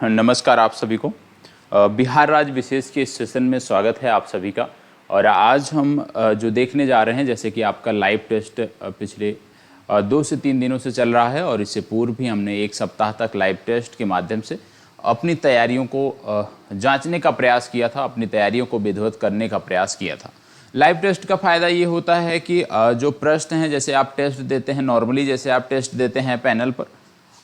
नमस्कार आप सभी को। बिहार राज्य विशेष के इस सेशन में स्वागत है आप सभी का। और आज हम जो देखने जा रहे हैं, जैसे कि आपका लाइव टेस्ट पिछले 2 से 3 दिनों से चल रहा है और इससे पूर्व भी हमने 1 सप्ताह तक लाइव टेस्ट के माध्यम से अपनी तैयारियों को जांचने का प्रयास किया था, अपनी तैयारियों को विधिवत करने का प्रयास किया था। लाइव टेस्ट का फ़ायदा ये होता है कि जो प्रश्न हैं, जैसे आप टेस्ट देते हैं नॉर्मली, जैसे आप टेस्ट देते हैं पैनल पर,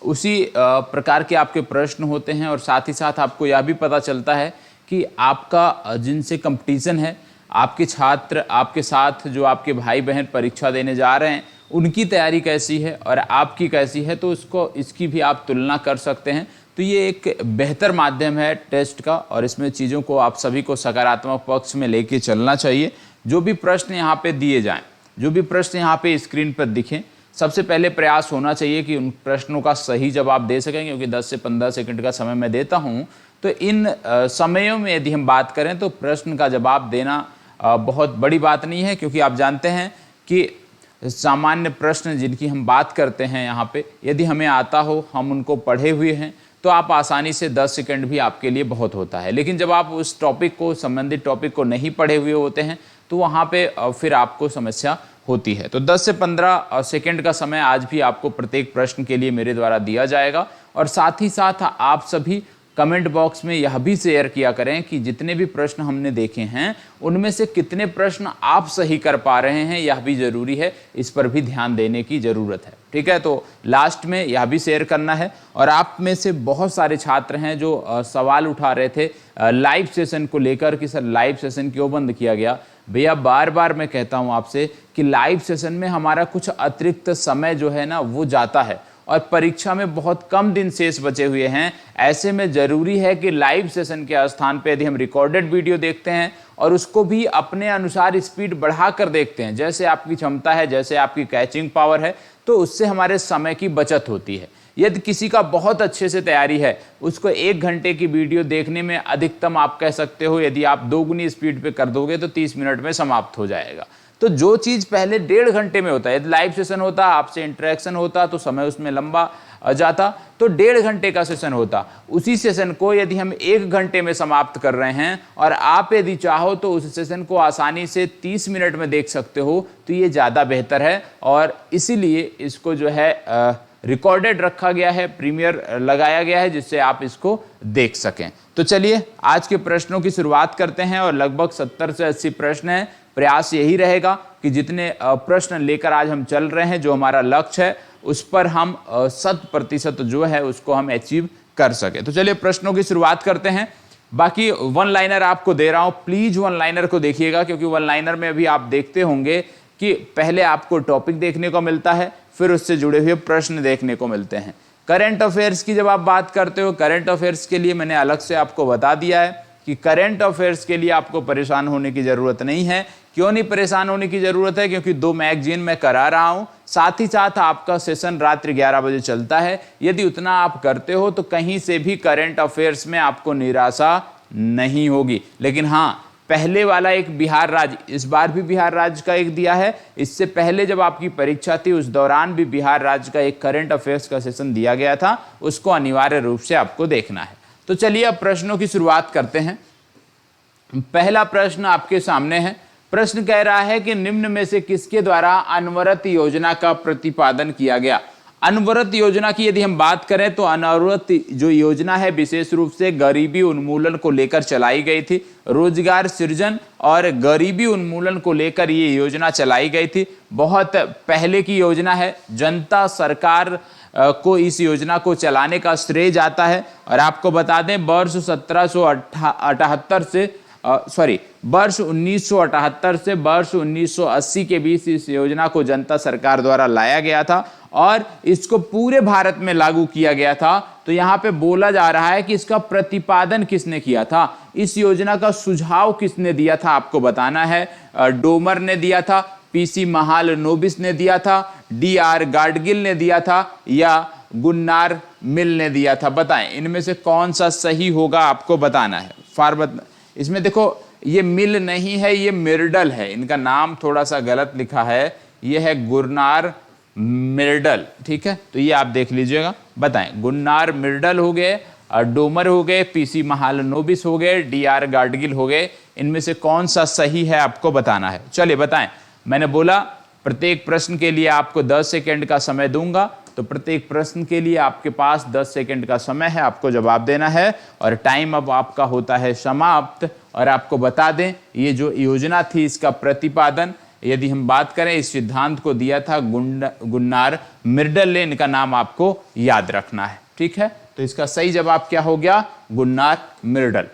उसी प्रकार के आपके प्रश्न होते हैं। और साथ ही साथ आपको यह भी पता चलता है कि आपका जिनसे कंपटीशन है, आपके छात्र, आपके साथ जो आपके भाई बहन परीक्षा देने जा रहे हैं, उनकी तैयारी कैसी है और आपकी कैसी है, तो इसकी भी आप तुलना कर सकते हैं। तो ये एक बेहतर माध्यम है टेस्ट का और इसमें चीज़ों को आप सभी को सकारात्मक पक्ष में लेके चलना चाहिए। जो भी प्रश्न यहाँ पे दिए जाएं, जो भी प्रश्न यहाँ पे स्क्रीन पर दिखें, सबसे पहले प्रयास होना चाहिए कि उन प्रश्नों का सही जवाब दे सकें, क्योंकि 10 से 15 सेकंड का समय मैं देता हूं। तो इन समयों में यदि हम बात करें तो प्रश्न का जवाब देना बहुत बड़ी बात नहीं है, क्योंकि आप जानते हैं कि सामान्य प्रश्न जिनकी हम बात करते हैं यहाँ पे, यदि हमें आता हो, हम उनको पढ़े हुए हैं, तो आप आसानी से 10 सेकंड भी आपके लिए बहुत होता है। लेकिन जब आप उस टॉपिक को, संबंधित टॉपिक को नहीं पढ़े हुए होते हैं, तो वहाँ पे फिर आपको समस्या होती है। तो 10 से 15 सेकंड का समय आज भी आपको प्रत्येक प्रश्न के लिए मेरे द्वारा दिया जाएगा। और साथ ही साथ आप सभी कमेंट बॉक्स में यह भी शेयर किया करें कि जितने भी प्रश्न हमने देखे हैं उनमें से कितने प्रश्न आप सही कर पा रहे हैं, यह भी जरूरी है, इस पर भी ध्यान देने की जरूरत है। ठीक है, तो लास्ट में यह भी शेयर करना है। और आप में से बहुत सारे छात्र हैं जो सवाल उठा रहे थे लाइव सेशन को लेकर कि सर लाइव सेशन क्यों बंद किया गया। भैया बार बार मैं कहता हूं आपसे कि लाइव सेशन में हमारा कुछ अतिरिक्त समय जो है ना वो जाता है और परीक्षा में बहुत कम दिन शेष बचे हुए हैं। ऐसे में ज़रूरी है कि लाइव सेशन के स्थान पे यदि हम रिकॉर्डेड वीडियो देखते हैं और उसको भी अपने अनुसार स्पीड बढ़ाकर देखते हैं, जैसे आपकी क्षमता है, जैसे आपकी कैचिंग पावर है, तो उससे हमारे समय की बचत होती है। यदि किसी का बहुत अच्छे से तैयारी है, उसको 1 घंटे की वीडियो देखने में अधिकतम आप कह सकते हो, यदि आप 2 गुनी स्पीड पे कर दोगे तो 30 मिनट में समाप्त हो जाएगा। तो जो चीज़ पहले 1.5 घंटे में होता है, यदि लाइव सेशन होता, आपसे इंटरेक्शन होता तो समय उसमें लंबा जाता, तो 1.5 घंटे का सेशन होता। उसी सेशन को यदि हम 1 घंटे में समाप्त कर रहे हैं और आप यदि चाहो तो उस सेशन को आसानी से 30 मिनट में देख सकते हो, तो ये ज़्यादा बेहतर है। और इसीलिए इसको जो है रिकॉर्डेड रखा गया है, प्रीमियर लगाया गया है, जिससे आप इसको देख सकें। तो चलिए आज के प्रश्नों की शुरुआत करते हैं और लगभग 70 से 80 प्रश्न हैं। प्रयास यही रहेगा कि जितने प्रश्न लेकर आज हम चल रहे हैं, जो हमारा लक्ष्य है, उस पर हम 100% जो है उसको हम अचीव कर सके। तो चलिए प्रश्नों की शुरुआत करते हैं। बाकी वन लाइनर आपको दे रहा हूं, प्लीज वन लाइनर को देखिएगा, क्योंकि वन लाइनर में भी आप देखते होंगे कि पहले आपको टॉपिक देखने को मिलता है, फिर उससे जुड़े हुए प्रश्न देखने को मिलते हैं। करंट अफेयर्स की जब आप बात करते हो, करंट अफेयर्स के लिए मैंने अलग से आपको बता दिया है कि करंट अफेयर्स के लिए आपको परेशान होने की जरूरत नहीं है। क्यों नहीं परेशान होने की जरूरत है? क्योंकि 2 मैगजीन मैं करा रहा हूं, साथ ही साथ आपका सेशन रात्रि 11 बजे चलता है। यदि उतना आप करते हो तो कहीं से भी करंट अफेयर्स में आपको निराशा नहीं होगी। लेकिन हाँ, पहले वाला एक बिहार राज्य, इस बार भी बिहार राज्य का एक दिया है, इससे पहले जब आपकी परीक्षा थी उस दौरान भी बिहार राज्य का एक करंट अफेयर्स का सेशन दिया गया था, उसको अनिवार्य रूप से आपको देखना है। तो चलिए अब प्रश्नों की शुरुआत करते हैं। पहला प्रश्न आपके सामने है। प्रश्न कह रहा है कि निम्न में से किसके द्वारा अनवरत योजना का प्रतिपादन किया गया। अनवरत योजना की यदि हम बात करें तो अनवरत जो योजना है विशेष रूप से गरीबी उन्मूलन को लेकर चलाई गई थी। रोजगार सृजन और गरीबी उन्मूलन को लेकर ये योजना चलाई गई थी। बहुत पहले की योजना है। जनता सरकार को इस योजना को चलाने का श्रेय जाता है। और आपको बता दें वर्ष 1978 से वर्ष 1980 के बीच इस योजना को जनता सरकार द्वारा लाया गया था और इसको पूरे भारत में लागू किया गया था। तो यहाँ पे बोला जा रहा है कि इसका प्रतिपादन किसने किया था, इस योजना का सुझाव किसने दिया था, आपको बताना है। डोमर ने दिया था, पीसी महालनोबिस ने दिया था, DR गाडगिल ने दिया था या गुन्नार मिल ने दिया था। बताएं इनमें से कौन सा सही होगा, आपको बताना है। इसमें देखो ये मिल नहीं है, ये मिर्डल है, इनका नाम थोड़ा सा गलत लिखा है, ये है गुन्नार मिर्डल। ठीक है, तो ये आप देख लीजिएगा। बताएं गुन्नार मिर्डल हो गए डोमर हो गए, पीसी महालनोबिस हो गए, डीआर गाडगिल हो गए। इनमें से कौन सा सही है आपको बताना है। चलिए बताएं। मैंने बोला प्रत्येक प्रश्न के लिए आपको 10 सेकंड का समय दूंगा, तो प्रत्येक प्रश्न के लिए आपके पास 10 सेकंड का समय है, आपको जवाब देना है और टाइम अब आपका होता है समाप्त। और आपको बता दें ये जो योजना थी इसका प्रतिपादन यदि हम बात करें, इस सिद्धांत को दिया था गुन्नार मिर्डल ने। इनका नाम आपको याद रखना है, ठीक है। तो इसका सही जवाब क्या हो गया? Gunnar Myrdal.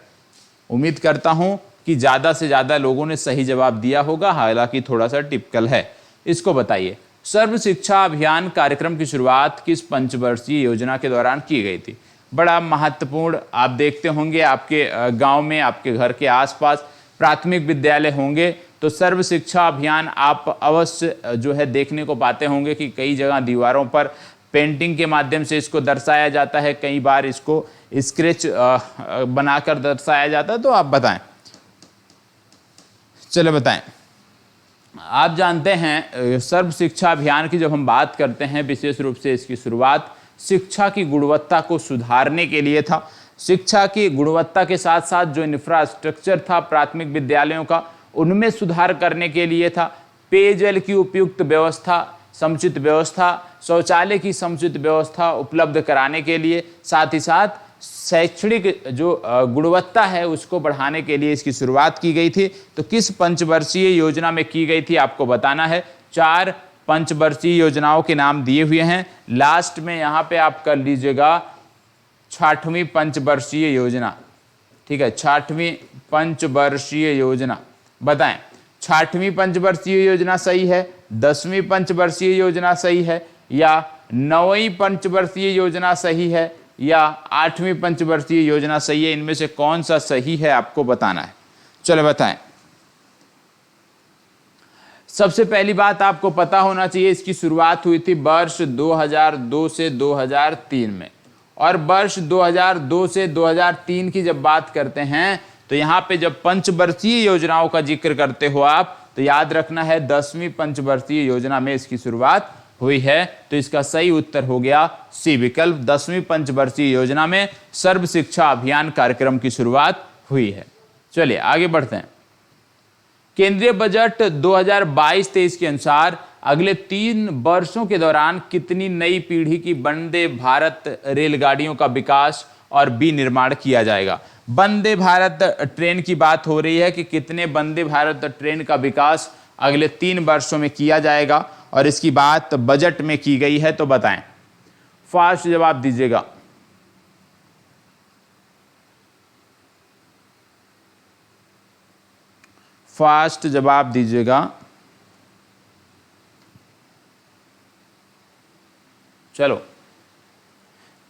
उम्मीद करता हूं कि ज्यादा से ज्यादा लोगों ने सही जवाब दिया होगा, हालांकि थोड़ा सा टिपिकल है। इसको बताइए, सर्व शिक्षा अभियान कार्यक्रम की शुरुआत किस पंचवर्षीय योजना के दौरान की गई थी? बड़ा महत्वपूर्ण, आप देखते होंगे आपके गांव में, आपके घर के आसपास प्राथमिक विद्यालय होंगे तो सर्व शिक्षा अभियान आप अवश्य जो है देखने को पाते होंगे कि कई जगह दीवारों पर पेंटिंग के माध्यम से इसको दर्शाया जाता है, कई बार इसको स्केच बनाकर दर्शाया जाता है। तो आप बताएं, चलो बताएं। आप जानते हैं सर्व शिक्षा अभियान की जब हम बात करते हैं, विशेष रूप से इसकी शुरुआत शिक्षा की गुणवत्ता को सुधारने के लिए था। शिक्षा की गुणवत्ता के साथ साथ जो इंफ्रास्ट्रक्चर था प्राथमिक विद्यालयों का, उनमें सुधार करने के लिए था। पेयजल की उपयुक्त व्यवस्था, समुचित व्यवस्था, शौचालय की समुचित व्यवस्था उपलब्ध कराने के लिए, साथ ही साथ शैक्षणिक जो गुणवत्ता है उसको बढ़ाने के लिए इसकी शुरुआत की गई थी। तो किस पंचवर्षीय योजना में की गई थी आपको बताना है। 4 पंचवर्षीय योजनाओं के नाम दिए हुए हैं, लास्ट में यहां पे आप कर लीजिएगा 6वीं पंचवर्षीय योजना, ठीक है। 6वीं पंचवर्षीय योजना बताएं, 6वीं पंचवर्षीय योजना सही है, 10वीं पंचवर्षीय योजना सही है, या 9वीं पंचवर्षीय योजना सही है, या 8वीं पंचवर्षीय योजना सही है? इनमें से कौन सा सही है आपको बताना है। चलो बताएं। सबसे पहली बात आपको पता होना चाहिए, इसकी शुरुआत हुई थी वर्ष 2002 से 2003 में, और वर्ष 2002 से 2003 की जब बात करते हैं तो यहां पे जब पंचवर्षीय योजनाओं का जिक्र करते हो आप, तो याद रखना है 10वीं पंचवर्षीय योजना में इसकी शुरुआत हुई है। तो इसका सही उत्तर हो गया सी विकल्प, 10वीं पंचवर्षीय योजना में सर्व शिक्षा अभियान कार्यक्रम की शुरुआत हुई है। चलिए आगे बढ़ते हैं। केंद्रीय बजट 2022-23 के अनुसार अगले 3 वर्षों के दौरान कितनी नई पीढ़ी की वंदे भारत रेलगाड़ियों का विकास और विनिर्माण किया जाएगा? वंदे भारत ट्रेन की बात हो रही है कि कितने वंदे भारत ट्रेन का विकास अगले 3 वर्षों में किया जाएगा, और इसकी बात बजट में की गई है। तो बताएं, फास्ट जवाब दीजिएगा। फास्ट जवाब दीजिएगा। चलो,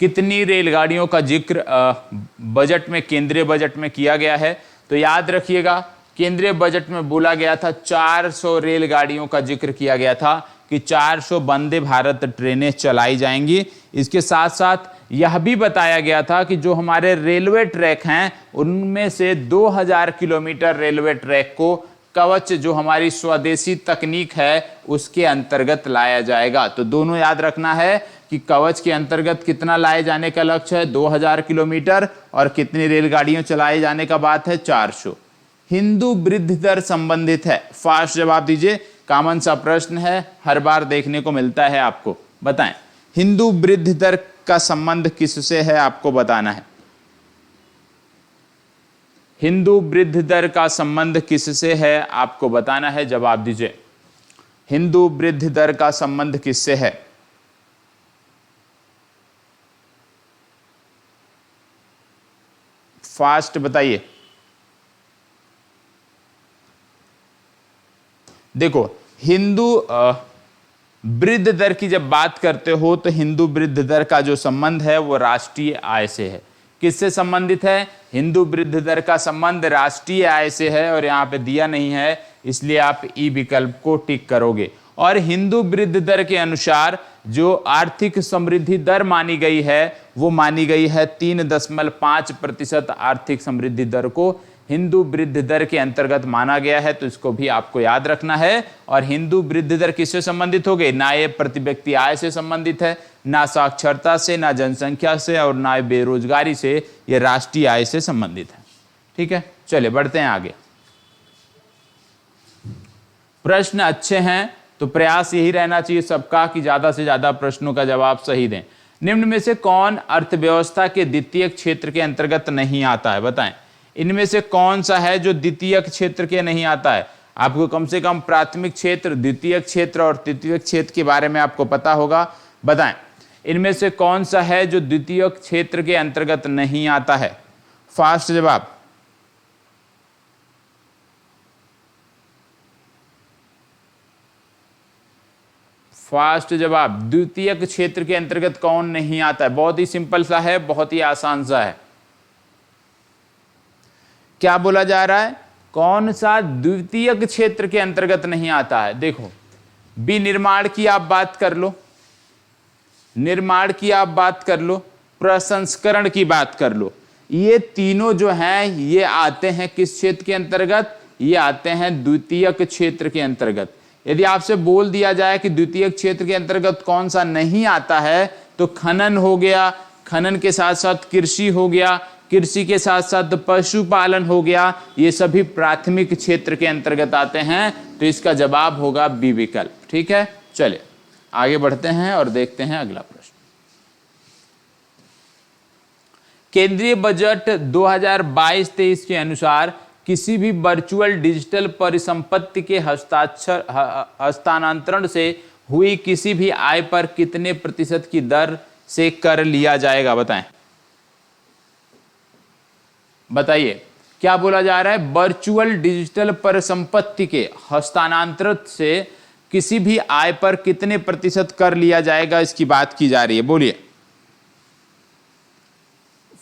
कितनी रेलगाड़ियों का जिक्र बजट में, केंद्रीय बजट में किया गया है? तो याद रखिएगा, केंद्रीय बजट में बोला गया था 400 रेलगाड़ियों का जिक्र किया गया था कि 400 वंदे भारत ट्रेनें चलाई जाएंगी। इसके साथ साथ यह भी बताया गया था कि जो हमारे रेलवे ट्रैक हैं उनमें से 2000 किलोमीटर रेलवे ट्रैक को कवच, जो हमारी स्वदेशी तकनीक है, उसके अंतर्गत लाया जाएगा। तो दोनों याद रखना है कि कवच के अंतर्गत कितना लाए जाने का लक्ष्य है, 2000 किलोमीटर, और कितनी रेलगाड़ियां चलाए जाने का बात है, 400। हिंदू वृद्धि दर संबंधित है, फास्ट जवाब दीजिए। कॉमन सा प्रश्न है, हर बार देखने को मिलता है आपको। बताएं, हिंदू वृद्धि दर का संबंध किससे है आपको बताना है। हिंदू वृद्धि दर का संबंध किससे है आपको बताना है, जवाब दीजिए। हिंदू वृद्धि दर का संबंध किससे है? फास्ट बताइए। देखो, हिंदू वृद्धि दर की जब बात करते हो तो हिंदू वृद्धि दर का जो संबंध है वो राष्ट्रीय आय से है। किससे संबंधित है? हिंदू वृद्धि दर का संबंध राष्ट्रीय आय से है, और यहाँ पे दिया नहीं है, इसलिए आप ई विकल्प को टिक करोगे। और हिंदू वृद्धि दर के अनुसार जो आर्थिक समृद्धि दर मानी गई है वो मानी गई है 3.5% आर्थिक समृद्धि दर को हिंदू वृद्धि दर के अंतर्गत माना गया है। तो इसको भी आपको याद रखना है। और हिंदू वृद्धि दर किससे संबंधित हो गई? ना ये प्रति व्यक्ति आय से संबंधित है, ना साक्षरता से, ना जनसंख्या से और ना बेरोजगारी से, यह राष्ट्रीय आय से संबंधित है। ठीक है, चलिए बढ़ते हैं आगे। प्रश्न अच्छे हैं तो प्रयास यही रहना चाहिए सबका कि ज्यादा से ज्यादा प्रश्नों का जवाब सही दें। निम्न में से कौन अर्थव्यवस्था के द्वितीय क्षेत्र के अंतर्गत नहीं आता है, बताएं। इनमें से कौन सा है जो द्वितीय क्षेत्र के नहीं आता है? आपको कम से कम प्राथमिक क्षेत्र, द्वितीय क्षेत्र और तृतीय क्षेत्र के बारे में आपको पता होगा। बताएं इनमें से कौन सा है जो द्वितीय क्षेत्र के अंतर्गत नहीं आता है? फास्ट जवाब। फास्ट जवाब, द्वितीय क्षेत्र के अंतर्गत कौन नहीं आता है? बहुत ही सिंपल सा है, बहुत ही आसान सा है। क्या बोला जा रहा है? कौन सा द्वितीय क्षेत्र के अंतर्गत नहीं आता है? देखो, विनिर्माण की आप बात कर लो, निर्माण की आप बात कर लो, प्रसंस्करण की बात कर लो, ये तीनों जो हैं ये आते हैं किस क्षेत्र के अंतर्गत? ये आते हैं द्वितीय क्षेत्र के अंतर्गत। यदि आपसे बोल दिया जाए कि द्वितीय क्षेत्र के अंतर्गत कौन सा नहीं आता है, तो खनन हो गया, खनन के साथ साथ कृषि हो गया, कृषि के साथ साथ पशुपालन हो गया, ये सभी प्राथमिक क्षेत्र के अंतर्गत आते हैं। तो इसका जवाब होगा बी विकल्प। ठीक है, चलिए आगे बढ़ते हैं और देखते हैं अगला प्रश्न। केंद्रीय बजट 2022-23 के अनुसार किसी भी वर्चुअल डिजिटल परिसंपत्ति के हस्तांतरण से हुई किसी भी आय पर कितने प्रतिशत की दर से कर लिया जाएगा? बताएं, बताइए क्या बोला जा रहा है? वर्चुअल डिजिटल परिसंपत्ति के हस्तांतरण से किसी भी आय पर कितने प्रतिशत कर लिया जाएगा, इसकी बात की जा रही है। बोलिए,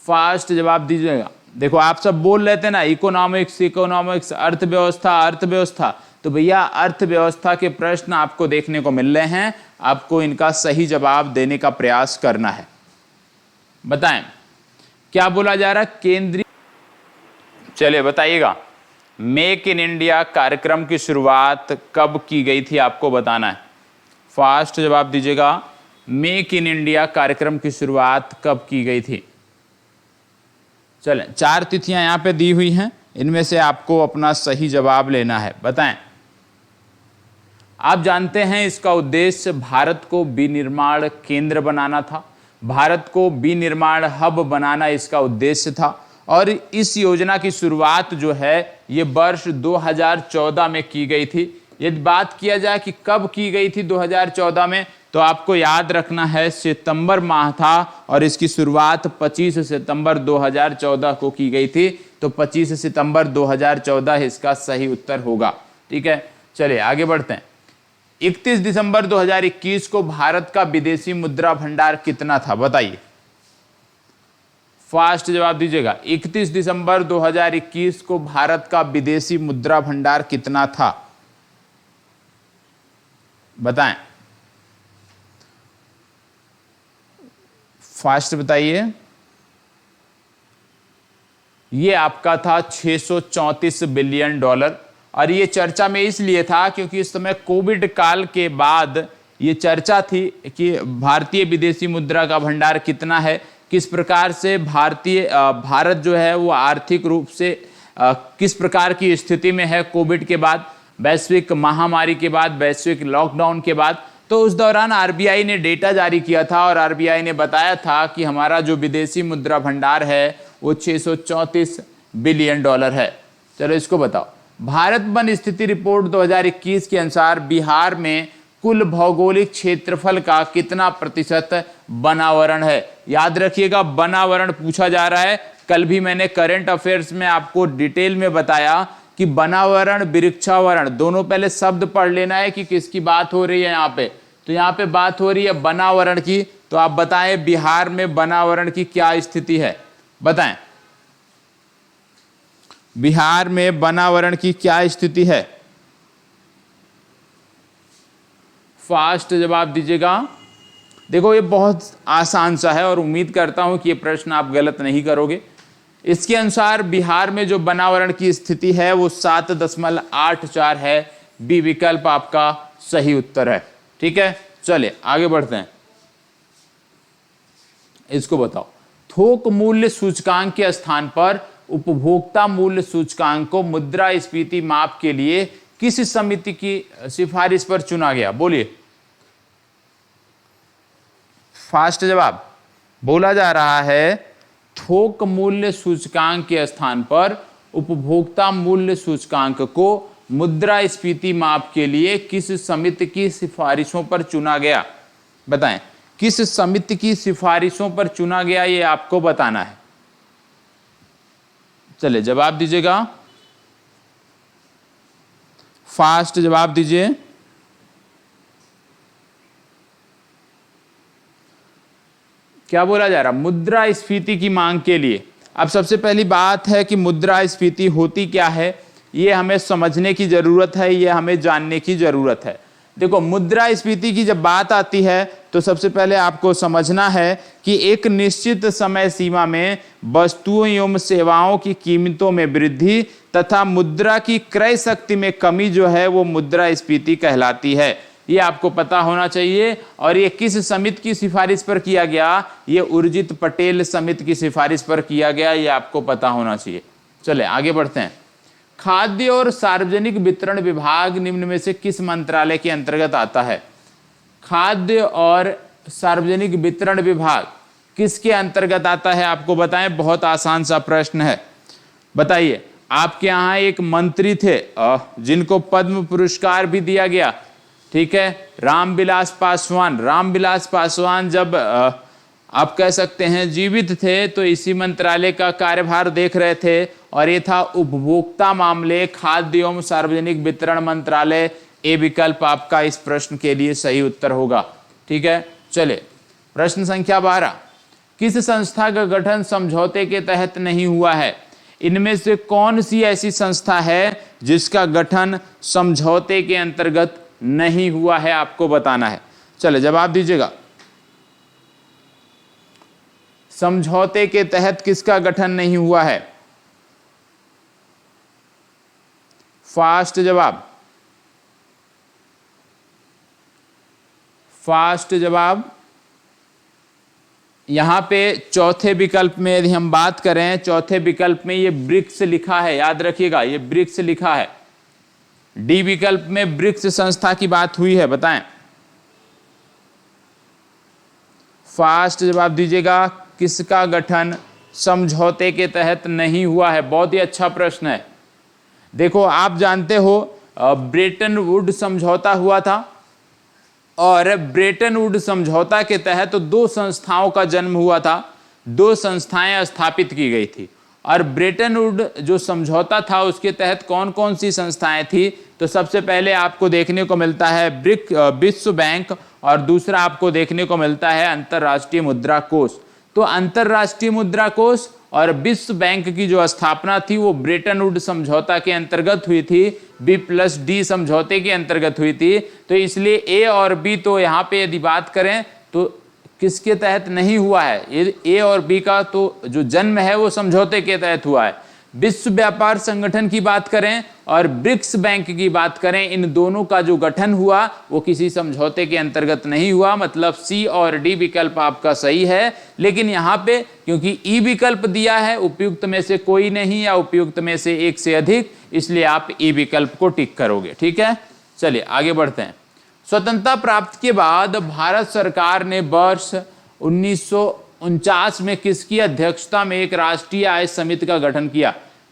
फास्ट जवाब दीजिएगा। देखो, आप सब बोल रहे थे ना इकोनॉमिक्स इकोनॉमिक्स, अर्थव्यवस्था अर्थव्यवस्था, तो भैया अर्थव्यवस्था के प्रश्न आपको देखने को मिल रहे हैं, आपको इनका सही जवाब देने का प्रयास करना है। बताएं क्या बोला जा रहा है? केंद्रीय, चलिए बताइएगा, मेक इन इंडिया कार्यक्रम की शुरुआत कब की गई थी, आपको बताना है। फास्ट जवाब दीजिएगा, मेक इन इंडिया कार्यक्रम की शुरुआत कब की गई थी? चलें, 4 तिथियां यहां पे दी हुई हैं, इनमें से आपको अपना सही जवाब लेना है। बताएं, आप जानते हैं इसका उद्देश्य भारत को विनिर्माण केंद्र बनाना था, भारत को विनिर्माण हब बनाना इसका उद्देश्य था। और इस योजना की शुरुआत जो है ये वर्ष 2014 में की गई थी। यदि बात किया जाए कि कब की गई थी 2014 में, तो आपको याद रखना है सितंबर माह था और इसकी शुरुआत 25 सितंबर 2014 को की गई थी। तो 25 सितंबर 2014 इसका सही उत्तर होगा। ठीक है, चलिए आगे बढ़ते हैं। 31 दिसंबर 2021 को भारत का विदेशी मुद्रा भंडार कितना था? बताइए, फास्ट जवाब दीजिएगा। 31 दिसंबर 2021 को भारत का विदेशी मुद्रा भंडार कितना था? बताएं, फास्ट बताइए। ये आपका था 634 बिलियन डॉलर। और ये चर्चा में इसलिए था क्योंकि इस समय कोविड काल के बाद ये चर्चा थी कि भारतीय विदेशी मुद्रा का भंडार कितना है, किस प्रकार से भारत जो है वो आर्थिक रूप से किस प्रकार की स्थिति में है कोविड के बाद, वैश्विक महामारी के बाद, वैश्विक लॉकडाउन के बाद। तो उस दौरान आरबीआई ने डेटा जारी किया था और आरबीआई ने बताया था कि हमारा जो विदेशी मुद्रा भंडार है वो 634 बिलियन डॉलर है। चलो इसको बताओ। भारत वन स्थिति रिपोर्ट 2021 के अनुसार बिहार में कुल भौगोलिक क्षेत्रफल का कितना प्रतिशत वनावरण है? याद रखिएगा, वनावरण पूछा जा रहा है। कल भी मैंने करंट अफेयर्स में आपको डिटेल में बताया कि वनावरण वृक्षावरण दोनों, पहले शब्द पढ़ लेना है कि किसकी बात हो रही है यहाँ पे। तो यहाँ पे बात हो रही है वनावरण की। तो आप बताएं बिहार में वनावरण की क्या स्थिति है? बताएं बिहार में वनावरण की क्या स्थिति है? फास्ट जवाब दीजिएगा। देखो, ये बहुत आसान सा है और उम्मीद करता हूं कि ये प्रश्न आप गलत नहीं करोगे। इसके अनुसार बिहार में जो वनावरण की स्थिति है वो 7.84 है। बी विकल्प आपका सही उत्तर है। ठीक है, चलिए आगे बढ़ते हैं। इसको बताओ। थोक मूल्य सूचकांक के स्थान पर उपभोक्ता मूल्य सूचकांक को मुद्रास्फीति माप के लिए किस समिति की सिफारिश पर चुना गया? बोलिए, फास्ट जवाब। बोला जा रहा है थोक मूल्य सूचकांक के स्थान पर उपभोक्ता मूल्य सूचकांक को मुद्रास्फीति माप के लिए किस समिति की सिफारिशों पर चुना गया? बताएं, किस समिति की सिफारिशों पर चुना गया, ये आपको बताना है। चलिए जवाब दीजिएगा, फास्ट जवाब दीजिए। क्या बोला जा रहा? मुद्रास्फीति की मांग के लिए। अब सबसे पहली बात है कि मुद्रास्फीति होती क्या है, ये हमें समझने की जरूरत है, ये हमें जानने की जरूरत है। देखो, मुद्रास्फीति की जब बात आती है तो सबसे पहले आपको समझना है कि एक निश्चित समय सीमा में वस्तुओं एवं सेवाओं की कीमतों में वृद्धि तथा मुद्रा की क्रय शक्ति में कमी जो है वो मुद्रास्फीति कहलाती है। ये आपको पता होना चाहिए। और ये किस समिति की सिफारिश पर किया गया? ये उर्जित पटेल समिति की सिफारिश पर किया गया, ये आपको पता होना चाहिए। चले आगे बढ़ते हैं। खाद्य और सार्वजनिक वितरण विभाग निम्न में से किस मंत्रालय के अंतर्गत आता है? खाद्य और सार्वजनिक वितरण विभाग किसके अंतर्गत आता है, आपको बताएं। बहुत आसान सा प्रश्न है, बताइए। आपके यहाँ एक मंत्री थे जिनको पद्म पुरस्कार भी दिया गया, ठीक है, रामविलास पासवान। रामविलास पासवान जब आप कह सकते हैं जीवित थे तो इसी मंत्रालय का कार्यभार देख रहे थे, और ये था उपभोक्ता मामले, खाद्य एवं सार्वजनिक वितरण मंत्रालय। ए विकल्प आपका इस प्रश्न के लिए सही उत्तर होगा, ठीक है। चले प्रश्न संख्या 12। किस संस्था का गठन समझौते के तहत नहीं हुआ है? इनमें से कौन सी ऐसी संस्था है जिसका गठन समझौते के अंतर्गत नहीं हुआ है, आपको बताना है। चले जवाब दीजिएगा, समझौते के तहत किसका गठन नहीं हुआ है? फास्ट जवाब, फास्ट जवाब। यहां पे चौथे विकल्प में यदि हम बात करें, चौथे विकल्प में ये ब्रिक्स लिखा है, याद रखिएगा ये ब्रिक्स लिखा है। डी विकल्प में ब्रिक्स संस्था की बात हुई है, बताएं। फास्ट जवाब दीजिएगा, किसका गठन समझौते के तहत नहीं हुआ है? बहुत ही अच्छा प्रश्न है। देखो, आप जानते हो ब्रेटन वुड समझौता हुआ था, और ब्रेटन वुड समझौता के तहत दो संस्थाओं का जन्म हुआ था, दो संस्थाएं स्थापित की गई थी। और ब्रेटन वुड जो समझौता था उसके तहत कौन कौन सी संस्थाएं थी? तो सबसे पहले आपको देखने को मिलता है विश्व बैंक, और दूसरा आपको देखने को मिलता है अंतर्राष्ट्रीय मुद्रा कोष। तो अंतर्राष्ट्रीय मुद्रा कोष और विश्व बैंक की जो स्थापना थी वो ब्रेटन वुड समझौता के अंतर्गत हुई थी, B+D समझौते के अंतर्गत हुई थी। तो इसलिए ए और बी, तो यहाँ पे यदि बात करें तो किसके तहत नहीं हुआ है? ये ए और बी का तो जो जन्म है वो समझौते के तहत हुआ है। विश्व व्यापार संगठन की बात करें और ब्रिक्स बैंक की बात करें, इन दोनों का जो गठन हुआ वो किसी समझौते के अंतर्गत नहीं हुआ। मतलब सी और डी विकल्प आपका सही है। लेकिन यहाँ पे क्योंकि ई विकल्प दिया है, उपयुक्त में से कोई नहीं या उपयुक्त में से एक से अधिक, इसलिए आप ई विकल्प को टिक करोगे, ठीक है। चलिए आगे बढ़ते हैं। स्वतंत्रता प्राप्ति के बाद भारत सरकार ने वर्ष 1949 में किसकी अध्यक्षता में एक राष्ट्रीय आय समिति का गठन किया?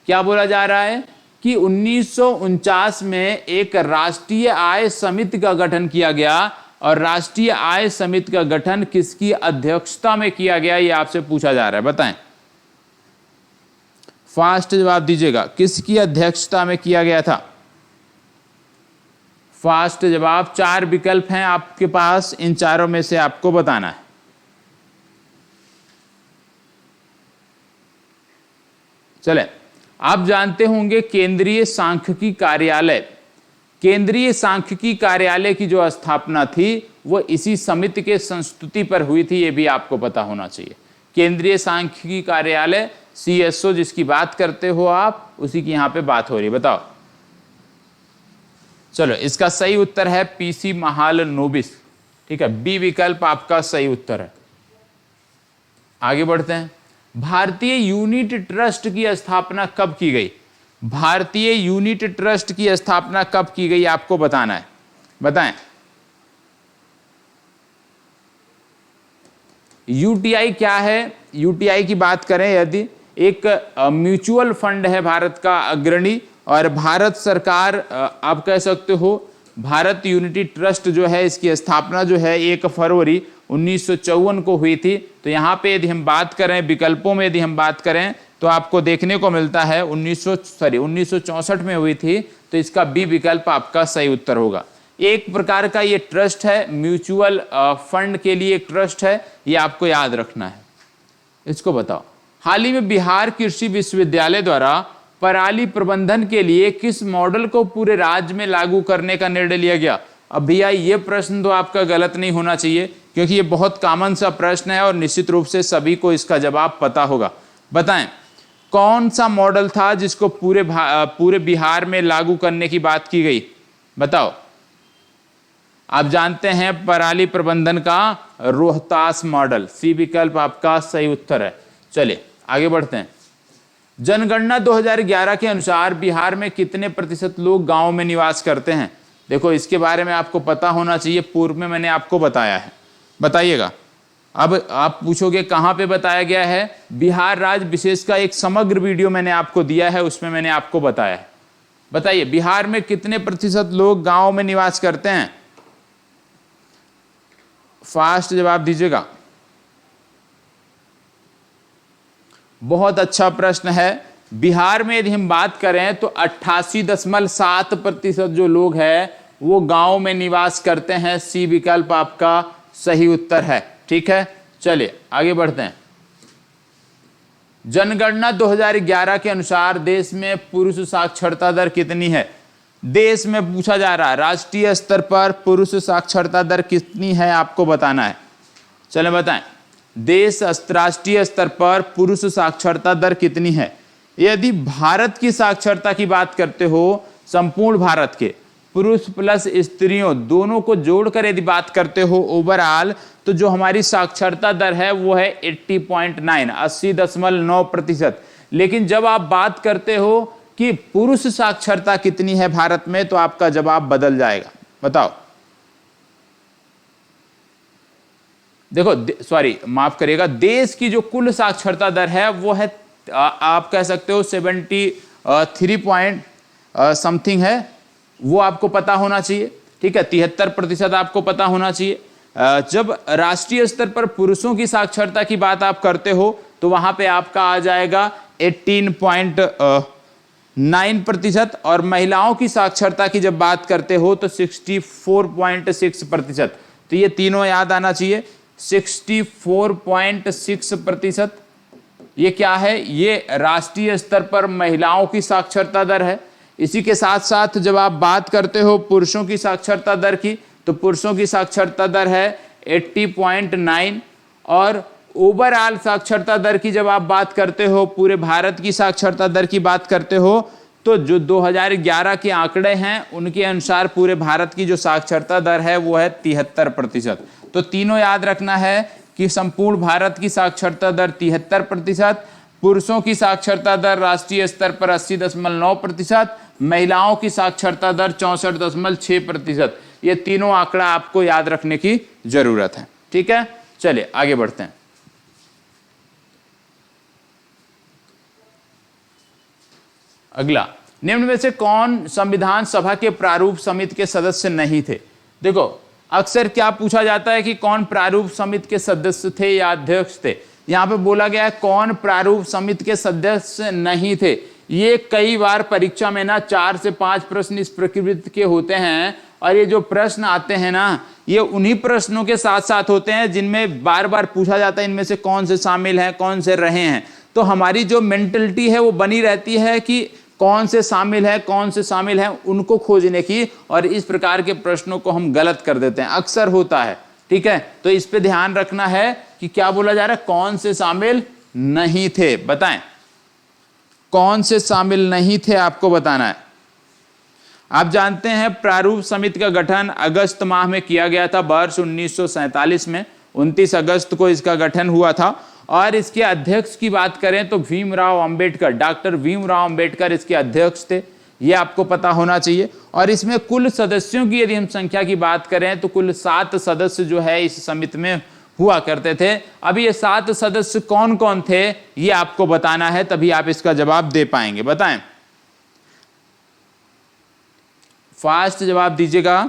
क्या बोला जा रहा है कि 1949 में एक राष्ट्रीय आय समिति का गठन किया गया, और राष्ट्रीय आय समिति का गठन किसकी अध्यक्षता में किया गया, ये आपसे पूछा जा रहा है, बताएं। फास्ट जवाब दीजिएगा, किसकी अध्यक्षता में किया गया था? फास्ट जवाब। 4 विकल्प हैं आपके पास, इन चारों में से आपको बताना है। चले, आप जानते होंगे केंद्रीय सांख्यिकी कार्यालय, केंद्रीय सांख्यिकी कार्यालय की जो स्थापना थी वो इसी समिति के संस्तुति पर हुई थी, ये भी आपको पता होना चाहिए। केंद्रीय सांख्यिकी कार्यालय CSO जिसकी बात करते हो आप, उसी की यहां पे बात हो रही है, बताओ। चलो, इसका सही उत्तर है PC महालनोबिस, ठीक है। बी विकल्प आपका सही उत्तर है। आगे बढ़ते हैं। भारतीय यूनिट ट्रस्ट की स्थापना कब की गई? भारतीय यूनिट ट्रस्ट की स्थापना कब की गई आपको बताना है, बताएं। यूटीआई क्या है? यूटीआई की बात करें यदि, एक म्यूचुअल फंड है भारत का अग्रणी, और भारत सरकार आप कह सकते हो भारत यूनिटी ट्रस्ट जो है इसकी स्थापना जो है 1 फरवरी 1954 को हुई थी। तो यहाँ पे यदि हम बात करें विकल्पों में, यदि हम बात करें तो आपको देखने को मिलता है 1964 में हुई थी। तो इसका बी विकल्प आपका सही उत्तर होगा। एक प्रकार का ये ट्रस्ट है, म्यूचुअल फंड के लिए एक ट्रस्ट है, ये आपको याद रखना है। इसको बताओ, हाल ही में बिहार कृषि विश्वविद्यालय द्वारा पराली प्रबंधन के लिए किस मॉडल को पूरे राज्य में लागू करने का निर्णय लिया गया? अब भैया ये प्रश्न तो आपका गलत नहीं होना चाहिए, क्योंकि ये बहुत कॉमन सा प्रश्न है और निश्चित रूप से सभी को इसका जवाब पता होगा। बताएं कौन सा मॉडल था जिसको पूरे बिहार में लागू करने की बात की गई? बताओ। आप जानते हैं पराली प्रबंधन का रोहतास मॉडल, सी विकल्प आपका सही उत्तर है। चलिए आगे बढ़ते हैं। जनगणना 2011 के अनुसार बिहार में कितने प्रतिशत लोग गांव में निवास करते हैं? देखो इसके बारे में आपको पता होना चाहिए, पूर्व में मैंने आपको बताया है, बताइएगा। अब आप पूछोगे कहां पे बताया गया है? बिहार राज्य विशेष का एक समग्र वीडियो मैंने आपको दिया है, उसमें मैंने आपको बताया है। बताइए बिहार में कितने प्रतिशत लोग गांव में निवास करते हैं? फास्ट जवाब दीजिएगा। बहुत अच्छा प्रश्न है। बिहार में यदि हम बात करें तो 88.7% जो लोग हैं वो गांव में निवास करते हैं। सी विकल्प आपका सही उत्तर है। ठीक है, चलिए आगे बढ़ते हैं। जनगणना 2011 के अनुसार देश में पुरुष साक्षरता दर कितनी है? देश में पूछा जा रहा है राष्ट्रीय स्तर पर पुरुष साक्षरता दर कितनी है, आपको बताना है। चलें बताएं, देश राष्ट्रीय स्तर पर पुरुष साक्षरता दर कितनी है? यदि भारत की साक्षरता की बात करते हो, संपूर्ण भारत के पुरुष प्लस स्त्रियों दोनों को जोड़कर यदि बात करते हो ओवरऑल, तो जो हमारी साक्षरता दर है वो है 80.9, 80.9%। लेकिन जब आप बात करते हो कि पुरुष साक्षरता कितनी है भारत में, तो आपका जवाब बदल जाएगा। बताओ। देखो सॉरी माफ करिएगा, देश की जो कुल साक्षरता दर है वो है आप कह सकते हो 73 पॉइंट समथिंग है, वो आपको पता होना चाहिए। ठीक है, 73% आपको पता होना चाहिए। जब राष्ट्रीय स्तर पर पुरुषों की साक्षरता की बात आप करते हो तो वहां पे आपका आ जाएगा 18.9%, और महिलाओं की साक्षरता की जब बात करते हो तो 64.6%। तो ये तीनों याद आना चाहिए। 64.6% ये क्या है? ये राष्ट्रीय स्तर पर महिलाओं की साक्षरता दर है। इसी के साथ साथ जब आप बात करते हो पुरुषों की साक्षरता दर की, तो पुरुषों की साक्षरता दर है 80.9, और ओवरऑल साक्षरता दर की जब आप बात करते हो, पूरे भारत की साक्षरता दर की बात करते हो, तो जो 2011 के आंकड़े हैं उनके अनुसार पूरे भारत की जो साक्षरता दर है वो है 73%। तो तीनों याद रखना है कि संपूर्ण भारत की साक्षरता दर 73%, पुरुषों की साक्षरता दर राष्ट्रीय स्तर पर 80.9%, महिलाओं की साक्षरता दर 64.6%। ये तीनों आंकड़ा आपको याद रखने की जरूरत है। ठीक है, चलिए आगे बढ़ते हैं। अगला, निम्न में से कौन संविधान सभा के प्रारूप समिति के सदस्य नहीं थे? देखो अक्सर क्या पूछा जाता है कि कौन प्रारूप समिति के सदस्य थे या अध्यक्ष थे। यहां पे बोला गया है कौन प्रारूप समिति के सदस्य नहीं थे। ये कई बार परीक्षा में ना 4 से 5 प्रश्न इस प्रकृति के होते हैं, और ये जो प्रश्न आते हैं ना, ये उन्हीं प्रश्नों के साथ साथ होते हैं जिनमें बार बार पूछा जाता है इनमें से कौन से शामिल हैं, कौन से रहे हैं। तो हमारी जो मेंटलिटी है वो बनी रहती है कि कौन से शामिल है, कौन से शामिल हैं, उनको खोजने की, और इस प्रकार के प्रश्नों को हम गलत कर देते हैं, अक्सर होता है। ठीक है, तो इस पे ध्यान रखना है कि क्या बोला जा रहा है, कौन से शामिल नहीं थे। बताएं कौन से शामिल नहीं थे, आपको बताना है। आप जानते हैं प्रारूप समिति का गठन अगस्त माह में किया गया था, वर्ष 1947 में 29 अगस्त को इसका गठन हुआ था। और इसके अध्यक्ष की बात करें तो भीमराव अंबेडकर, डॉक्टर भीमराव अंबेडकर इसके अध्यक्ष थे, ये आपको पता होना चाहिए। और इसमें कुल सदस्यों की यदि हम संख्या की बात करें तो कुल 7 सदस्य जो है इस समिति में हुआ करते थे। अभी ये 7 सदस्य कौन कौन थे ये आपको बताना है, तभी आप इसका जवाब दे पाएंगे। बताएं, फास्ट जवाब दीजिएगा।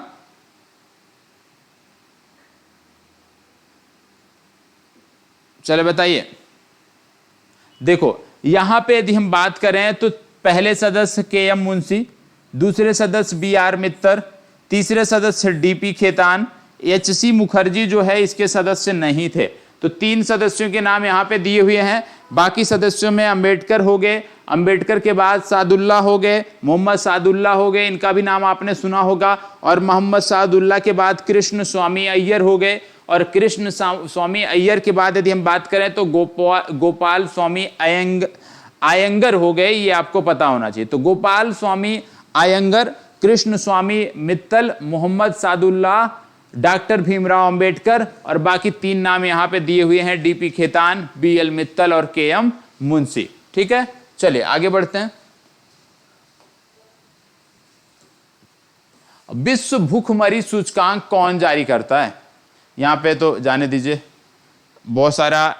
चलो बताइए। देखो यहां पे यदि हम बात करें तो पहले सदस्य के.एम. मुंशी, दूसरे सदस्य बी.आर. मित्तर, तीसरे सदस्य डी.पी. खेतान, एच.सी. मुखर्जी जो है इसके सदस्य नहीं थे। तो 3 सदस्यों के नाम यहाँ पे दिए हुए हैं। बाकी सदस्यों में अंबेडकर हो गए, अंबेडकर के बाद सादुल्ला हो गए, मोहम्मद सादुल्ला हो गए, इनका भी नाम आपने सुना होगा। और मोहम्मद सादुल्ला के बाद कृष्ण स्वामी अय्यर हो गए, और कृष्ण स्वामी अय्यर के बाद यदि हम बात करें तो गोपाल स्वामी अयंगर हो गए, ये आपको पता होना चाहिए। तो गोपाल स्वामी अयंगर, कृष्ण स्वामी मित्तल, मोहम्मद सादुल्ला, डॉक्टर भीमराव अंबेडकर, और बाकी 3 नाम यहां पे दिए हुए हैं, डी.पी. खेतान, बी.एल. मित्तल और के.एम. मुंशी। ठीक है, चलिए आगे बढ़ते हैं। विश्व भूखमरी सूचकांक कौन जारी करता है? यहां पे तो जाने दीजिए, बहुत सारा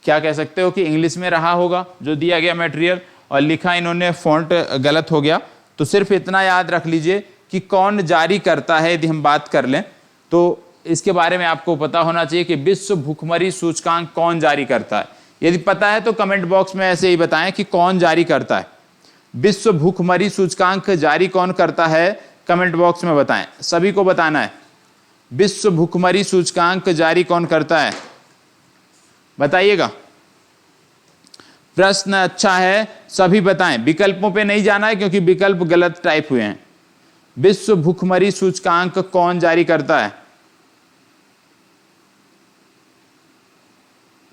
क्या कह सकते हो कि इंग्लिश में रहा होगा जो दिया गया मटेरियल, और लिखा इन्होंने फॉन्ट गलत हो गया। तो सिर्फ इतना याद रख लीजिए कि कौन जारी करता है। यदि हम बात कर लें तो इसके बारे में आपको पता होना चाहिए कि विश्व भूखमरी सूचकांक कौन जारी करता है। यदि पता है तो कमेंट बॉक्स में ऐसे ही बताएं कि कौन जारी करता है। विश्व भूखमरी सूचकांक जारी कौन करता है, कमेंट बॉक्स में बताएं, सभी को बताना है। विश्व भूखमरी सूचकांक जारी कौन करता है, बताइएगा। प्रश्न अच्छा है, सभी बताएं, विकल्पों पे नहीं जाना है क्योंकि विकल्प गलत टाइप हुए हैं। विश्व भूखमरी सूचकांक कौन जारी करता है?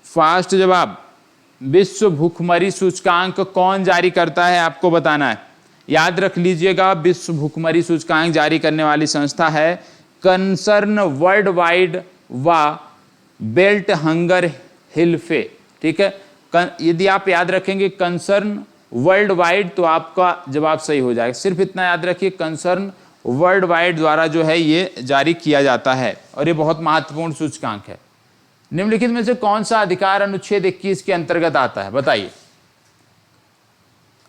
फास्ट जवाब, विश्व भूखमरी सूचकांक कौन जारी करता है आपको बताना है। याद रख लीजिएगा, विश्व भूखमरी सूचकांक जारी करने वाली संस्था है कंसर्न वर्ल्ड वाइड व बेल्ट हंगर हिल्फे। ठीक है, यदि आप याद रखेंगे कंसर्न वर्ल्ड वाइड तो आपका जवाब सही हो जाएगा। सिर्फ इतना याद रखिए, कंसर्न वर्ल्ड वाइड द्वारा जो है ये जारी किया जाता है, और ये बहुत महत्वपूर्ण सूचकांक है। निम्नलिखित में से कौन सा अधिकार अनुच्छेद 21 के अंतर्गत आता है, बताइए।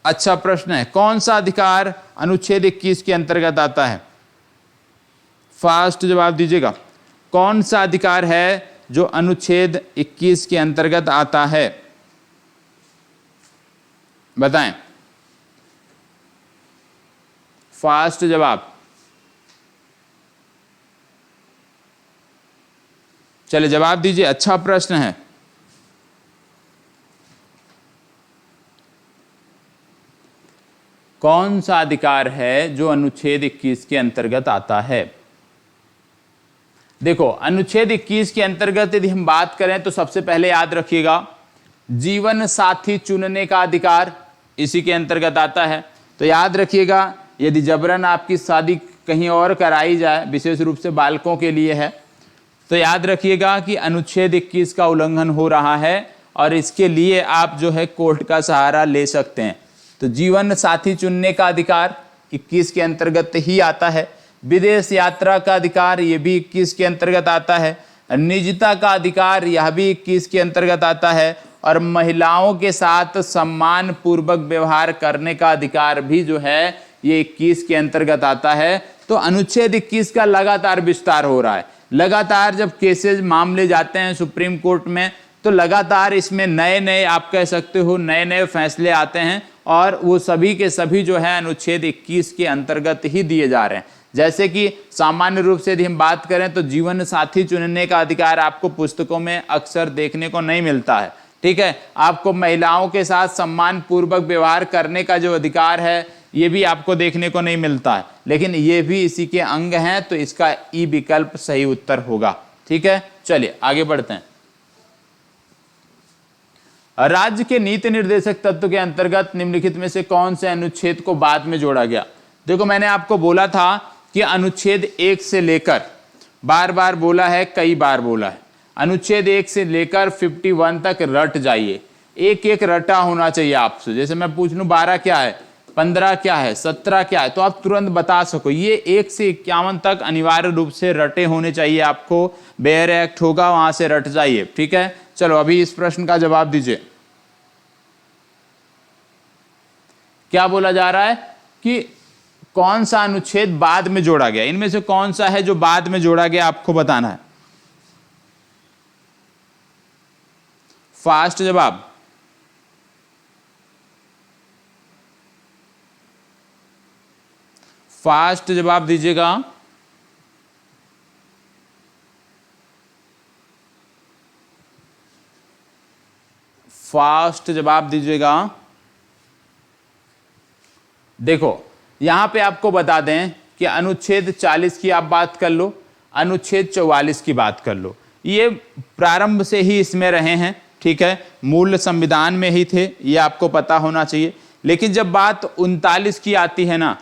अच्छा प्रश्न है, कौन सा अधिकार अनुच्छेद 21 के अंतर्गत आता है? फास्ट जवाब दीजिएगा। कौन सा अधिकार है जो अनुच्छेद 21 के अंतर्गत आता है, बताएं। फास्ट जवाब। चलिए जवाब दीजिए, अच्छा प्रश्न है। कौन सा अधिकार है जो अनुच्छेद 21 के अंतर्गत आता है? देखो, अनुच्छेद 21 के अंतर्गत यदि हम बात करें तो सबसे पहले याद रखिएगा, जीवन साथी चुनने का अधिकार इसी के अंतर्गत आता है। तो याद रखिएगा, यदि जबरन आपकी शादी कहीं और कराई जाए, विशेष रूप से बालकों के लिए है, तो याद रखिएगा कि अनुच्छेद 21 का उल्लंघन हो रहा है, और इसके लिए आप जो है कोर्ट का सहारा ले सकते हैं। तो जीवन साथी चुनने का अधिकार 21 के अंतर्गत ही आता है। विदेश यात्रा का अधिकार ये भी 21 के अंतर्गत आता है। निजता का अधिकार यह भी 21 के अंतर्गत आता है। और महिलाओं के साथ सम्मान पूर्वक व्यवहार करने का अधिकार भी जो है ये 21 के अंतर्गत आता है। तो अनुच्छेद 21 का लगातार विस्तार हो रहा है। लगातार जब केसेस मामले जाते हैं सुप्रीम कोर्ट में, तो लगातार इसमें नए नए आप कह सकते हो नए नए फैसले आते हैं, और वो सभी के सभी जो है अनुच्छेद 21 के अंतर्गत ही दिए जा रहे हैं। जैसे कि सामान्य रूप से यदि हम बात करें तो जीवन साथी चुनने का अधिकार आपको पुस्तकों में अक्सर देखने को नहीं मिलता है। ठीक है, आपको महिलाओं के साथ सम्मान पूर्वक व्यवहार करने का जो अधिकार है ये भी आपको देखने को नहीं मिलता है, लेकिन ये भी इसी के अंग हैं। तो इसका ई विकल्प सही उत्तर होगा। ठीक है, चलिए आगे बढ़ते हैं। राज्य के नीति निर्देशक तत्व के अंतर्गत निम्नलिखित में से कौन से अनुच्छेद को बाद में जोड़ा गया? देखो, मैंने आपको बोला था कि अनुच्छेद 1 से लेकर, बार बार बोला है, कई बार बोला है, अनुच्छेद 1 से लेकर 51 तक रट जाइए, एक एक रटा होना चाहिए आपसे। जैसे मैं पूछ लूं 12 क्या है, 15 क्या है, 17 क्या है, तो आप तुरंत बता सको। ये 1 से 51 तक अनिवार्य रूप से रटे होने चाहिए आपको। बेयर एक्ट होगा, वहां से रट जाइए, ठीक है। चलो अभी इस प्रश्न का जवाब दीजिए। क्या बोला जा रहा है कि कौन सा अनुच्छेद बाद में जोड़ा गया, इनमें से कौन सा है जो बाद में जोड़ा गया, आपको बताना है। फास्ट जवाब, फास्ट जवाब दीजिएगा। फास्ट जवाब दीजिएगा। देखो यहां पे आपको बता दें कि अनुच्छेद 40 की आप बात कर लो, अनुच्छेद 44 की बात कर लो, ये प्रारंभ से ही इसमें रहे हैं, ठीक है, मूल संविधान में ही थे, ये आपको पता होना चाहिए। लेकिन जब बात 39 की आती है ना,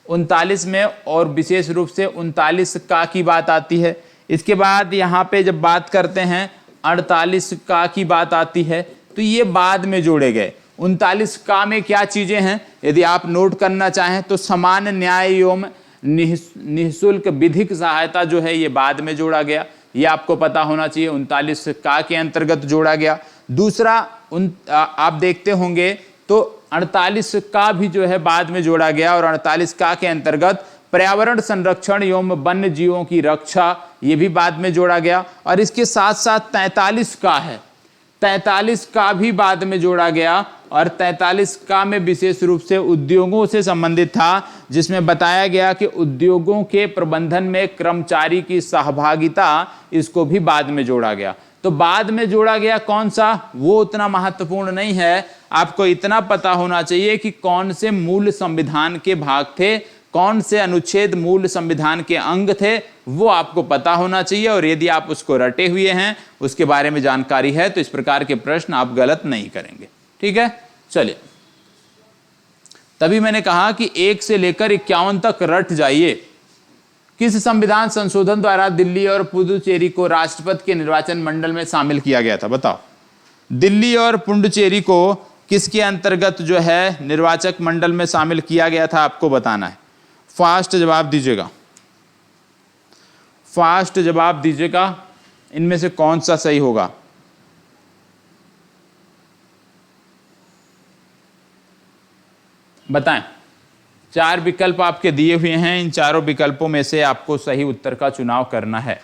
39 में और विशेष रूप से 39 का की बात आती है। इसके बाद यहाँ पे जब बात करते हैं 48 का की बात आती है, तो ये बाद में जोड़े गए। 39 का में क्या चीजें हैं, यदि आप नोट करना चाहें तो समान न्याय एवं निःशुल्क विधिक सहायता जो है ये बाद में जोड़ा गया, ये आपको पता होना चाहिए, 39 का के अंतर्गत जोड़ा गया। दूसरा आप देखते होंगे तो 48 का भी जो है बाद में जोड़ा गया, और 48 का के अंतर्गत पर्यावरण संरक्षण एवं वन्य जीवों की रक्षा, ये भी बाद में जोड़ा गया। और इसके साथ साथ 43 का है, 43 का भी बाद में जोड़ा गया, और 43 का में विशेष रूप से उद्योगों से संबंधित था, जिसमें बताया गया कि उद्योगों के प्रबंधन में कर्मचारी की सहभागिता, इसको भी बाद में जोड़ा गया। तो बाद में जोड़ा गया कौन सा, वो उतना महत्वपूर्ण नहीं है, आपको इतना पता होना चाहिए कि कौन से मूल संविधान के भाग थे, कौन से अनुच्छेद मूल संविधान के अंग थे, वो आपको पता होना चाहिए। और यदि आप उसको रटे हुए हैं, उसके बारे में जानकारी है, तो इस प्रकार के प्रश्न आप गलत नहीं करेंगे, ठीक है। चलिए, तभी मैंने कहा कि 1 से लेकर 51 तक रट जाइए। किस संविधान संशोधन द्वारा दिल्ली और पुडुचेरी को राष्ट्रपति के निर्वाचन मंडल में शामिल किया गया था, बताओ। दिल्ली और पुडुचेरी को किसके अंतर्गत जो है निर्वाचक मंडल में शामिल किया गया था, आपको बताना है। फास्ट जवाब दीजिएगा, फास्ट जवाब दीजिएगा, इनमें से कौन सा सही होगा। बताएं, 4 विकल्प आपके दिए हुए हैं, इन चारों विकल्पों में से आपको सही उत्तर का चुनाव करना है।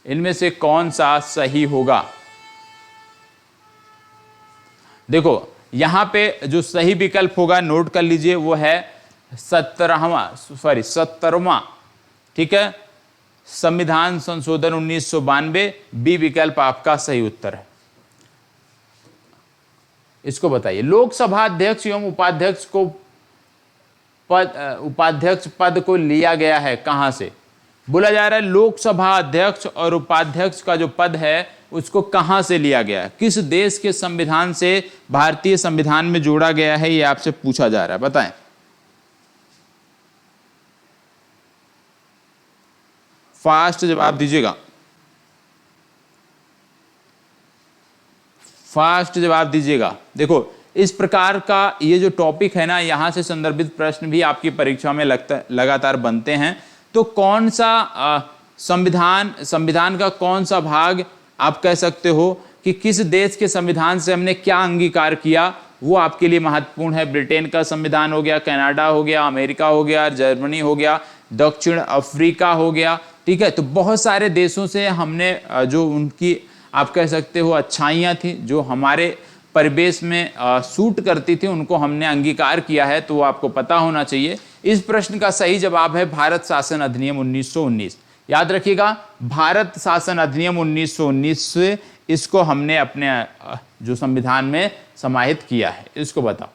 इनमें से कौन सा सही होगा। देखो यहां पे जो सही विकल्प होगा नोट कर लीजिए, वो है 70वां, ठीक है, संविधान संशोधन 1992, बी विकल्प आपका सही उत्तर है। इसको बताइए, लोकसभा अध्यक्ष एवं उपाध्यक्ष को उपाध्यक्ष पद को लिया गया है कहां से। बोला जा रहा है लोकसभा अध्यक्ष और उपाध्यक्ष का जो पद है उसको कहां से लिया गया है, किस देश के संविधान से भारतीय संविधान में जोड़ा गया है, ये आपसे पूछा जा रहा है, बताएं। फास्ट जवाब दीजिएगा, फास्ट जवाब दीजिएगा। देखो इस प्रकार का ये जो टॉपिक है ना, यहां से संदर्भित प्रश्न भी आपकी परीक्षा में लगातार बनते हैं। तो कौन सा संविधान का कौन सा भाग आप कह सकते हो कि किस देश के संविधान से हमने क्या अंगीकार किया, वो आपके लिए महत्वपूर्ण है। ब्रिटेन का संविधान हो गया, कनाडा हो गया, अमेरिका हो गया, जर्मनी हो गया, दक्षिण अफ्रीका हो गया, ठीक है। तो बहुत सारे देशों से हमने जो उनकी आप कह सकते हो अच्छाइयाँ थी, जो हमारे परिवेश में सूट करती थी, उनको हमने अंगीकार किया है, तो वो आपको पता होना चाहिए। इस प्रश्न का सही जवाब है भारत शासन अधिनियम 1919। याद रखिएगा, भारत शासन अधिनियम 1919 से इसको हमने अपने जो संविधान में समाहित किया है। इसको बताओ,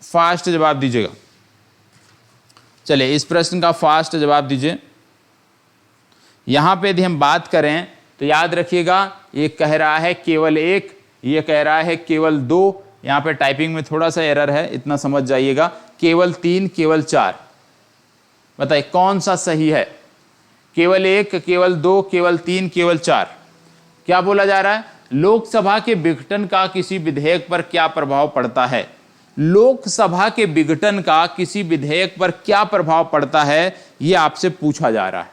फास्ट जवाब दीजिएगा। चलिए इस प्रश्न का फास्ट जवाब दीजिए। यहां पे यदि हम बात करें तो याद रखिएगा, ये कह रहा है केवल 1, ये कह रहा है केवल 2, यहां पे टाइपिंग में थोड़ा सा एरर है, इतना समझ जाइएगा, केवल 3, केवल 4, बताइए कौन सा सही है? केवल 1, केवल 2, केवल 3, केवल 4? क्या बोला जा रहा है? लोकसभा के विघटन का किसी विधेयक पर क्या प्रभाव पड़ता है? लोकसभा के विघटन का किसी विधेयक पर क्या प्रभाव पड़ता है, यह आपसे पूछा जा रहा है।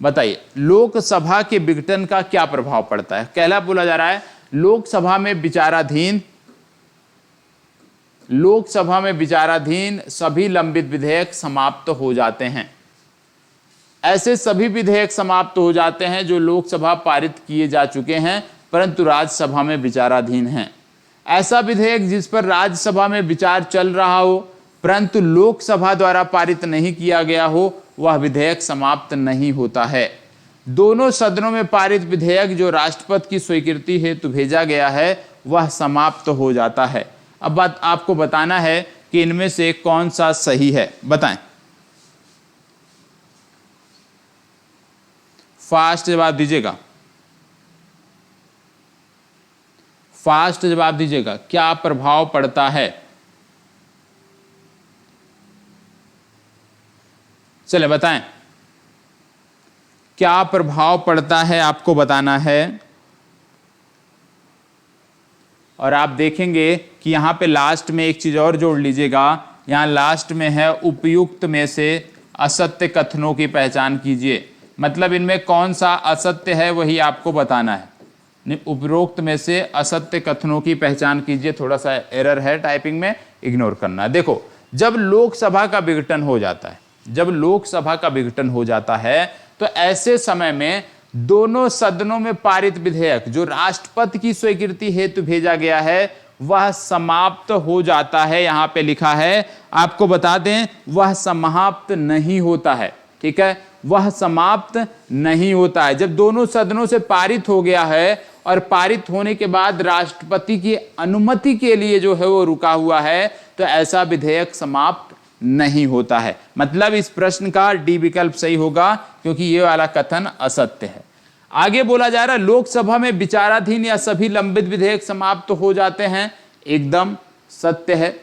बताइए लोकसभा के विघटन का क्या प्रभाव पड़ता है? पहला बोला जा रहा है लोकसभा में विचाराधीन सभी लंबित विधेयक समाप्त हो जाते हैं। ऐसे सभी विधेयक समाप्त हो जाते हैं जो लोकसभा पारित किए जा चुके हैं परंतु राज्यसभा में विचाराधीन हैं। ऐसा विधेयक जिस पर राज्यसभा में विचार चल रहा हो परंतु लोकसभा द्वारा पारित नहीं किया गया हो, वह विधेयक समाप्त नहीं होता है। दोनों सदनों में पारित विधेयक जो राष्ट्रपति की स्वीकृति हेतु भेजा गया है वह समाप्त हो जाता है। अब बात आपको बताना है कि इनमें से कौन सा सही है, बताएं। फास्ट जवाब दीजिएगा, फास्ट जवाब दीजिएगा। क्या प्रभाव पड़ता है? चले बताएं क्या प्रभाव पड़ता है, आपको बताना है। और आप देखेंगे कि यहां पे लास्ट में एक चीज और जोड़ लीजिएगा, यहां लास्ट में है उपयुक्त में से असत्य कथनों की पहचान कीजिए। मतलब इनमें कौन सा असत्य है वही आपको बताना है। उपरोक्त में से असत्य कथनों की पहचान कीजिए। थोड़ा सा एरर है टाइपिंग में, इग्नोर करना। देखो जब लोकसभा का विघटन हो जाता है, जब लोकसभा का विघटन हो जाता है तो ऐसे समय में दोनों सदनों में पारित विधेयक जो राष्ट्रपति की स्वीकृति हेतु भेजा गया है वह समाप्त हो जाता है। यहां पे लिखा है, आपको बता दें वह समाप्त नहीं होता है। ठीक है, वह समाप्त नहीं होता है। जब दोनों सदनों से पारित हो गया है और पारित होने के बाद राष्ट्रपति की अनुमति के लिए जो है वो रुका हुआ है, तो ऐसा विधेयक समाप्त नहीं होता है। मतलब इस प्रश्न का डी विकल्प सही होगा क्योंकि ये वाला कथन असत्य है। आगे बोला जा रहा है लोकसभा में विचाराधीन या सभी लंबित विधेयक समाप्त हो जाते हैं, एकदम सत्य है।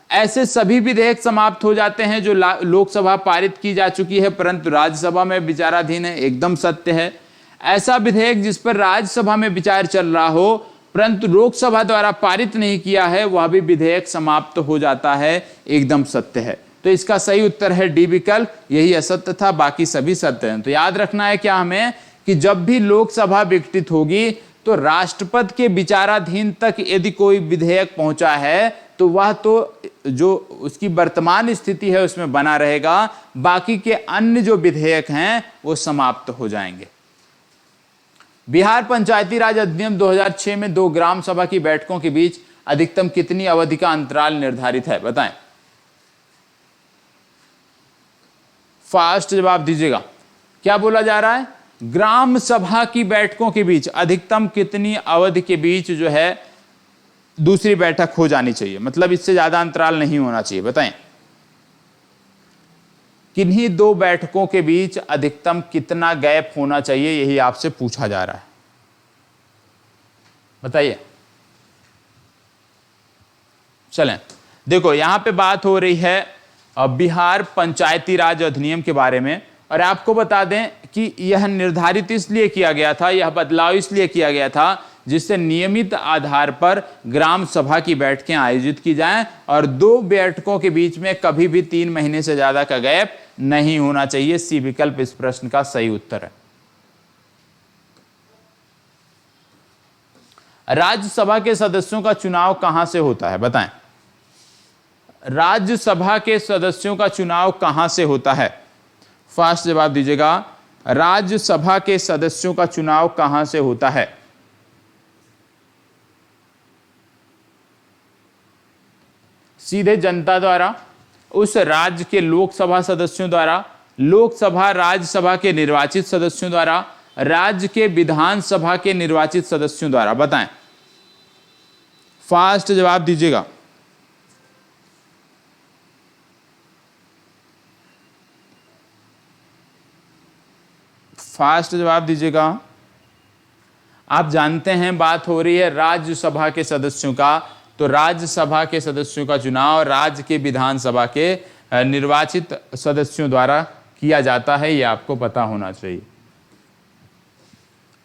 ऐसे सभी विधेयक समाप्त हो जाते हैं जो लोकसभा पारित की जा चुकी है परंतु राज्यसभा में विचाराधीन है, एकदम सत्य है। ऐसा विधेयक जिस पर राज्यसभा में विचार चल रहा हो परंतु लोकसभा द्वारा पारित नहीं किया है, वह भी विधेयक समाप्त हो जाता है, एकदम सत्य है। तो इसका सही उत्तर है डी विकल्प, यही असत्य था, बाकी सभी सत्य हैं। तो याद रखना है क्या हमें कि जब भी लोकसभा विघटित होगी तो राष्ट्रपति के विचाराधीन तक यदि कोई विधेयक पहुंचा है तो वह तो जो उसकी वर्तमान स्थिति है उसमें बना रहेगा, बाकी के अन्य जो विधेयक हैं वो समाप्त हो जाएंगे। बिहार पंचायती राज अधिनियम 2006 में 2 ग्राम सभा की बैठकों के बीच अधिकतम कितनी अवधि का अंतराल निर्धारित है, बताएं। फास्ट जवाब दीजिएगा। क्या बोला जा रहा है? ग्राम सभा की बैठकों के बीच अधिकतम कितनी अवधि के बीच जो है दूसरी बैठक हो जानी चाहिए, मतलब इससे ज्यादा अंतराल नहीं होना चाहिए, बताएं। किन्हीं 2 बैठकों के बीच अधिकतम कितना गैप होना चाहिए, यही आपसे पूछा जा रहा है, बताइए। चलें, देखो यहां पे बात हो रही है बिहार पंचायती राज अधिनियम के बारे में, और आपको बता दें कि यह निर्धारित इसलिए किया गया था, यह बदलाव इसलिए किया गया था जिससे नियमित आधार पर ग्राम सभा की बैठकें आयोजित की जाएं और 2 बैठकों के बीच में कभी भी 3 महीने से ज्यादा का गैप नहीं होना चाहिए। सी विकल्प इस प्रश्न का सही उत्तर है। राज्यसभा के सदस्यों का चुनाव कहां से होता है, बताएं। राज्यसभा के सदस्यों का चुनाव कहां से होता है? फास्ट जवाब दीजिएगा। राज्यसभा के सदस्यों का चुनाव कहां से होता है? सीधे जनता द्वारा, उस राज्य के लोकसभा सदस्यों द्वारा, लोकसभा राज्यसभा के निर्वाचित सदस्यों द्वारा, राज्य के विधानसभा के निर्वाचित सदस्यों द्वारा, बताएं। फास्ट जवाब दीजिएगा। फास्ट जवाब दीजिएगा। आप जानते हैं बात हो रही है राज्यसभा के सदस्यों का, तो राज्यसभा के सदस्यों का चुनाव राज्य के विधानसभा के निर्वाचित सदस्यों द्वारा किया जाता है, यह आपको पता होना चाहिए।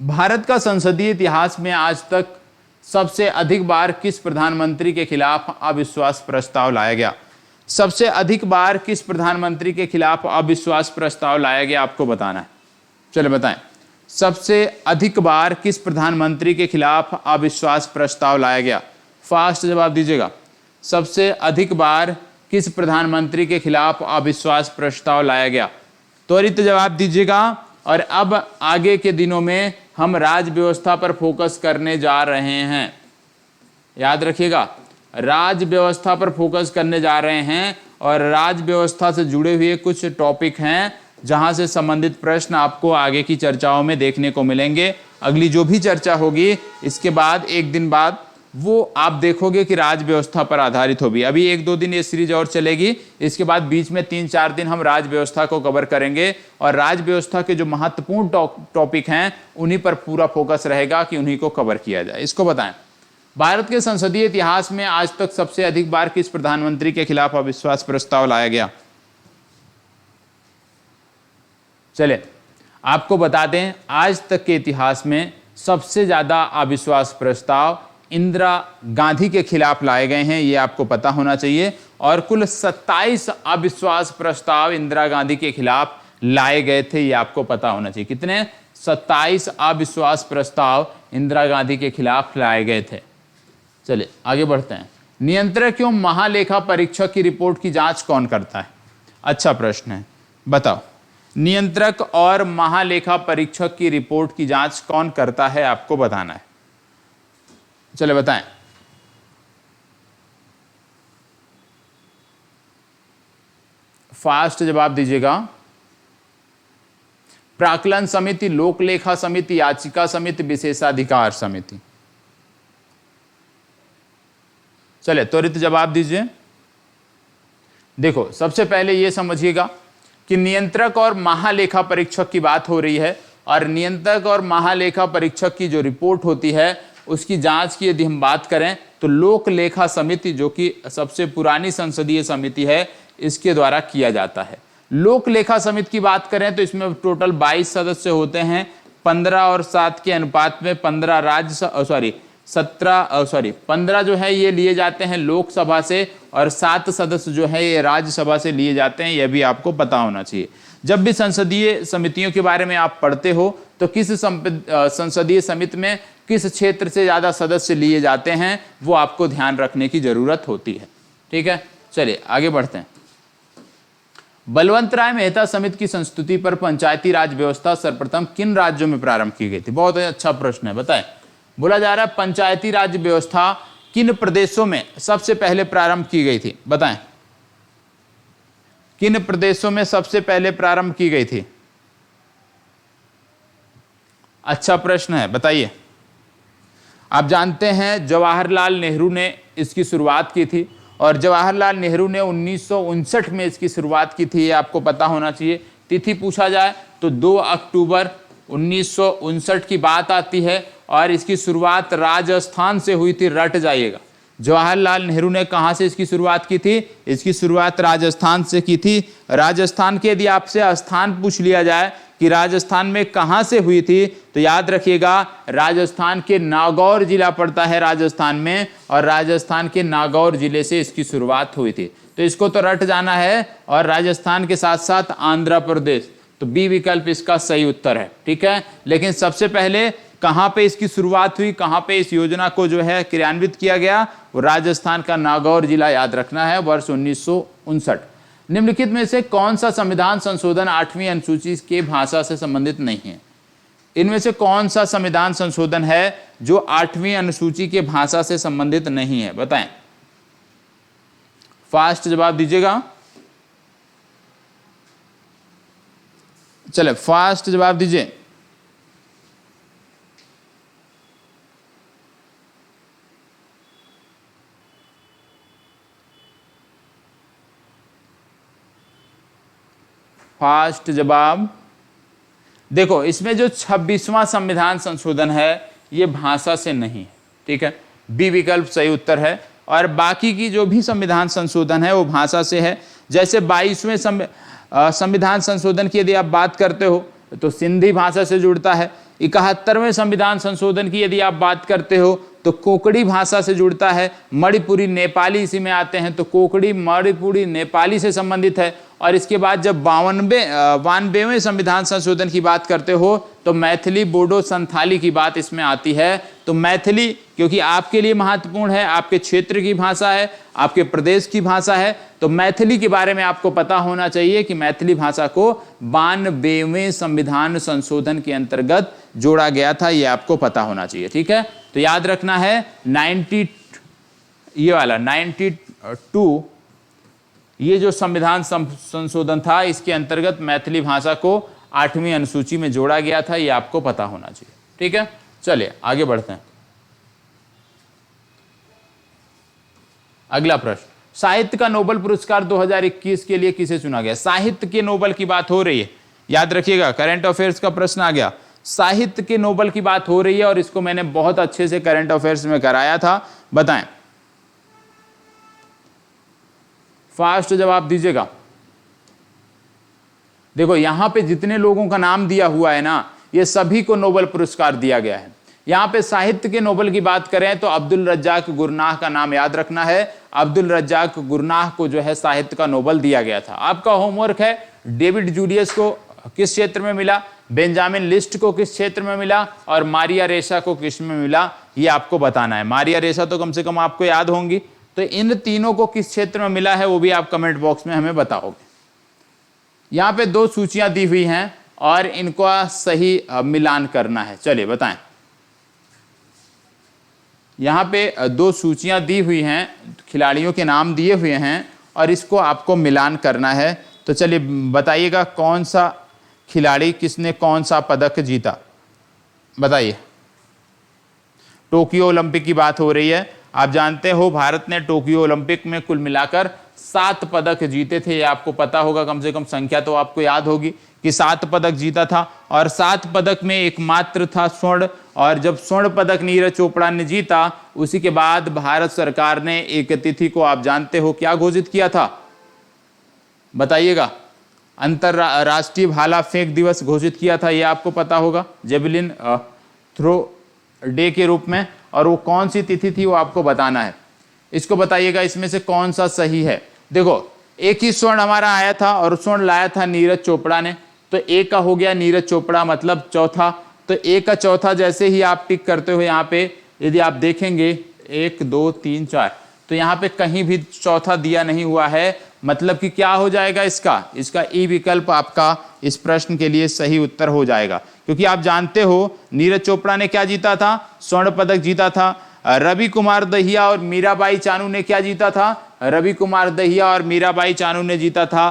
भारत का संसदीय इतिहास में आज तक सबसे अधिक बार किस प्रधानमंत्री के खिलाफ अविश्वास प्रस्ताव लाया गया? सबसे अधिक बार किस प्रधानमंत्री के खिलाफ अविश्वास प्रस्ताव लाया गया, आपको बताना है। चलो बताएं, सबसे अधिक बार किस प्रधानमंत्री के खिलाफ अविश्वास प्रस्ताव लाया गया? फास्ट जवाब दीजिएगा। सबसे अधिक बार किस प्रधानमंत्री के खिलाफ अविश्वास प्रस्ताव लाया गया? त्वरित जवाब दीजिएगा। और अब आगे के दिनों में हम राज्य व्यवस्था पर फोकस करने जा रहे हैं, याद रखिएगा, राज्य व्यवस्था पर फोकस करने जा रहे हैं। और राज्य व्यवस्था से जुड़े हुए कुछ टॉपिक हैं जहां से संबंधित प्रश्न आपको आगे की चर्चाओं में देखने को मिलेंगे। अगली जो भी चर्चा होगी इसके बाद एक दिन बाद वो आप देखोगे कि राज्य व्यवस्था पर आधारित होगी। अभी 1-2 दिन ये सीरीज और चलेगी, इसके बाद बीच में 3-4 दिन हम राज्य व्यवस्था को कवर करेंगे और राज्य व्यवस्था के जो महत्वपूर्ण टॉपिक हैं उन्हीं पर पूरा फोकस रहेगा कि उन्हीं को कवर किया जाए। इसको बताएं, भारत के संसदीय इतिहास में आज तक सबसे अधिक बार किस प्रधानमंत्री के खिलाफ अविश्वास प्रस्ताव लाया गया? चले आपको बता दें, आज तक के इतिहास में सबसे ज्यादा अविश्वास प्रस्ताव इंदिरा गांधी के खिलाफ लाए गए हैं, ये आपको पता होना चाहिए। और कुल 27 अविश्वास प्रस्ताव इंदिरा गांधी के खिलाफ लाए गए थे, ये आपको पता होना चाहिए। कितने? 27 अविश्वास प्रस्ताव इंदिरा गांधी के खिलाफ लाए गए थे। चलिए आगे बढ़ते हैं। नियंत्रक एवं महालेखा परीक्षक की रिपोर्ट की जांच कौन करता है? अच्छा प्रश्न है, बताओ। नियंत्रक और महालेखा परीक्षक की रिपोर्ट की जांच कौन करता है, आपको बताना है। चले बताएं। फास्ट जवाब दीजिएगा। प्राक्कलन समिति, लोक लेखा समिति, याचिका समिति, विशेषाधिकार समिति। चले त्वरित जवाब दीजिए। देखो सबसे पहले यह समझिएगा कि नियंत्रक और महालेखा परीक्षक की बात हो रही है और नियंत्रक और महालेखा परीक्षक की जो रिपोर्ट होती है उसकी जांच की यदि हम बात करें तो लोक लेखा समिति, जो कि सबसे पुरानी संसदीय समिति है, इसके द्वारा किया जाता है। लोक लेखा समिति की बात करें तो इसमें टोटल 22 सदस्य होते हैं। 15 और 7 के अनुपात में 15 जो है ये लिए जाते हैं लोकसभा से और 7 सदस्य जो है ये राज्यसभा से लिए जाते हैं, यह भी आपको पता होना चाहिए। जब भी संसदीय समितियों के बारे में आप पढ़ते हो तो किस संसदीय समिति में किस क्षेत्र से ज्यादा सदस्य लिए जाते हैं वो आपको ध्यान रखने की जरूरत होती है। ठीक है, चलिए आगे बढ़ते हैं। बलवंत राय मेहता समिति की संस्तुति पर पंचायती राज व्यवस्था सर्वप्रथम किन राज्यों में प्रारंभ की गई थी? बहुत अच्छा प्रश्न है, बताएं। बोला जा रहा है पंचायती राज व्यवस्था किन प्रदेशों में सबसे पहले प्रारंभ की गई थी, बताएं। किन प्रदेशों में सबसे पहले प्रारंभ की गई थी? अच्छा प्रश्न है, बताइए। आप जानते हैं जवाहरलाल नेहरू ने इसकी शुरुआत की थी और जवाहरलाल नेहरू ने 1959 में इसकी शुरुआत की थी, ये आपको पता होना चाहिए। तिथि पूछा जाए तो 2 अक्टूबर 1959 की बात आती है और इसकी शुरुआत राजस्थान से हुई थी। रट जाइएगा, जवाहरलाल नेहरू ने कहां से इसकी शुरुआत की थी? इसकी शुरुआत राजस्थान से की थी। राजस्थान के यदि आपसे स्थान पूछ लिया जाए कि राजस्थान में कहां से हुई थी तो याद रखिएगा राजस्थान के नागौर जिला पड़ता है राजस्थान में और राजस्थान के नागौर जिले से इसकी शुरुआत हुई थी। तो इसको तो रट जाना है। और राजस्थान के साथ साथ आंध्र प्रदेश, तो बी विकल्प इसका सही उत्तर है। ठीक है, लेकिन सबसे पहले कहां पे इसकी शुरुआत हुई, कहां पे इस योजना को जो है क्रियान्वित किया गया, वो राजस्थान का नागौर जिला याद रखना है, वर्ष 1959। निम्नलिखित में से कौन सा संविधान संशोधन 8वीं अनुसूची के भाषा से संबंधित नहीं है? इनमें से कौन सा संविधान संशोधन है जो 8वीं अनुसूची के भाषा से संबंधित नहीं है, बताएं। फास्ट जवाब दीजिएगा। चले फास्ट जवाब दीजिए। फास्ट जवाब। देखो इसमें जो 26वां संविधान संशोधन है ये भाषा से नहीं है। ठीक है, बी विकल्प सही उत्तर है। और बाकी की जो भी संविधान संशोधन है वो भाषा से है। जैसे 22वें संविधान संशोधन की यदि आप बात करते हो तो सिंधी भाषा से जुड़ता है। 71वें संविधान संशोधन की यदि आप बात करते हो तो कोंकणी भाषा से जुड़ता है। मणिपुरी नेपाली इसी में आते हैं, तो कोंकणी मणिपुरी नेपाली से संबंधित है। और इसके बाद जब 92वें संविधान संशोधन की बात करते हो तो मैथिली बोडो संथाली की बात इसमें आती है। तो मैथिली क्योंकि आपके लिए महत्वपूर्ण है, आपके क्षेत्र की भाषा है, आपके प्रदेश की भाषा है, तो मैथिली के बारे में आपको पता होना चाहिए कि मैथिली भाषा को 92वें संविधान संशोधन के अंतर्गत जोड़ा गया था, ये आपको पता होना चाहिए। ठीक है, तो याद रखना है 92 ये जो संविधान संशोधन था इसके अंतर्गत मैथिली भाषा को 8वीं अनुसूची में जोड़ा गया था, ये आपको पता होना चाहिए। ठीक है, चलिए आगे बढ़ते हैं। अगला प्रश्न, साहित्य का नोबेल पुरस्कार 2021 के लिए किसे चुना गया? साहित्य के नोबेल की बात हो रही है, याद रखिएगा, करंट अफेयर्स का प्रश्न आ गया। साहित्य के नोबेल की बात हो रही है और इसको मैंने बहुत अच्छे से करंट अफेयर्स में कराया था, बताएं। फास्ट जवाब दीजिएगा। देखो यहां पे जितने लोगों का नाम दिया हुआ है ना, ये सभी को नोबेल पुरस्कार दिया गया है। यहां पे साहित्य के नोबेल की बात करें तो अब्दुल रज्जाक गुरनाह का नाम याद रखना है। अब्दुल रज्जाक गुरनाह को जो है साहित्य का नोबेल दिया गया था। आपका होमवर्क है, डेविड जूलियस को किस क्षेत्र में मिला, बेंजामिन लिस्ट को किस क्षेत्र में मिला और मारिया रेसा को किस में मिला, ये आपको बताना है। मारिया रेसा तो कम से कम आपको याद होंगी, तो इन तीनों को किस क्षेत्र में मिला है वो भी आप कमेंट बॉक्स में हमें बताओगे। यहां पे 2 सूचियां दी हुई हैं और इनको सही मिलान करना है। चलिए बताएं। यहां पे 2 सूचियां दी हुई हैं, खिलाड़ियों के नाम दिए हुए हैं और इसको आपको मिलान करना है। तो चलिए बताइएगा कौन सा खिलाड़ी किसने कौन सा पदक जीता, बताइए। टोक्यो ओलंपिक की बात हो रही है। आप जानते हो भारत ने टोक्यो ओलंपिक में कुल मिलाकर 7 पदक जीते थे, ये आपको पता होगा, कम से कम संख्या तो आपको याद होगी कि 7 पदक जीता था। और 7 पदक में एकमात्र था स्वर्ण, और जब स्वर्ण पदक नीरज चोपड़ा ने जीता उसी के बाद भारत सरकार ने एक तिथि को आप जानते हो क्या घोषित किया था, बताइएगा। अंतरराष्ट्रीय भाला फेंक दिवस घोषित किया था, ये आपको पता होगा, जेवलिन थ्रो डे के रूप में। और वो कौन सी तिथि थी वो आपको बताना है। इसको बताइएगा इसमें से कौन सा सही है। देखो एक ही स्वर्ण हमारा आया था और स्वर्ण लाया था नीरज चोपड़ा ने, तो एक का हो गया नीरज चोपड़ा मतलब चौथा। तो एक का चौथा जैसे ही आप टिक करते हो यहाँ पे, यदि आप देखेंगे 1 2 3 4, तो यहाँ पे कहीं भी चौथा दिया नहीं हुआ है, मतलब कि क्या हो जाएगा इसका ई विकल्प आपका इस प्रश्न के लिए सही उत्तर हो जाएगा। क्योंकि आप जानते हो नीरज चोपड़ा ने क्या जीता था, स्वर्ण पदक जीता था। रवि कुमार दहिया और मीराबाई चानू ने क्या जीता था, रवि कुमार दहिया और मीराबाई चानू ने जीता था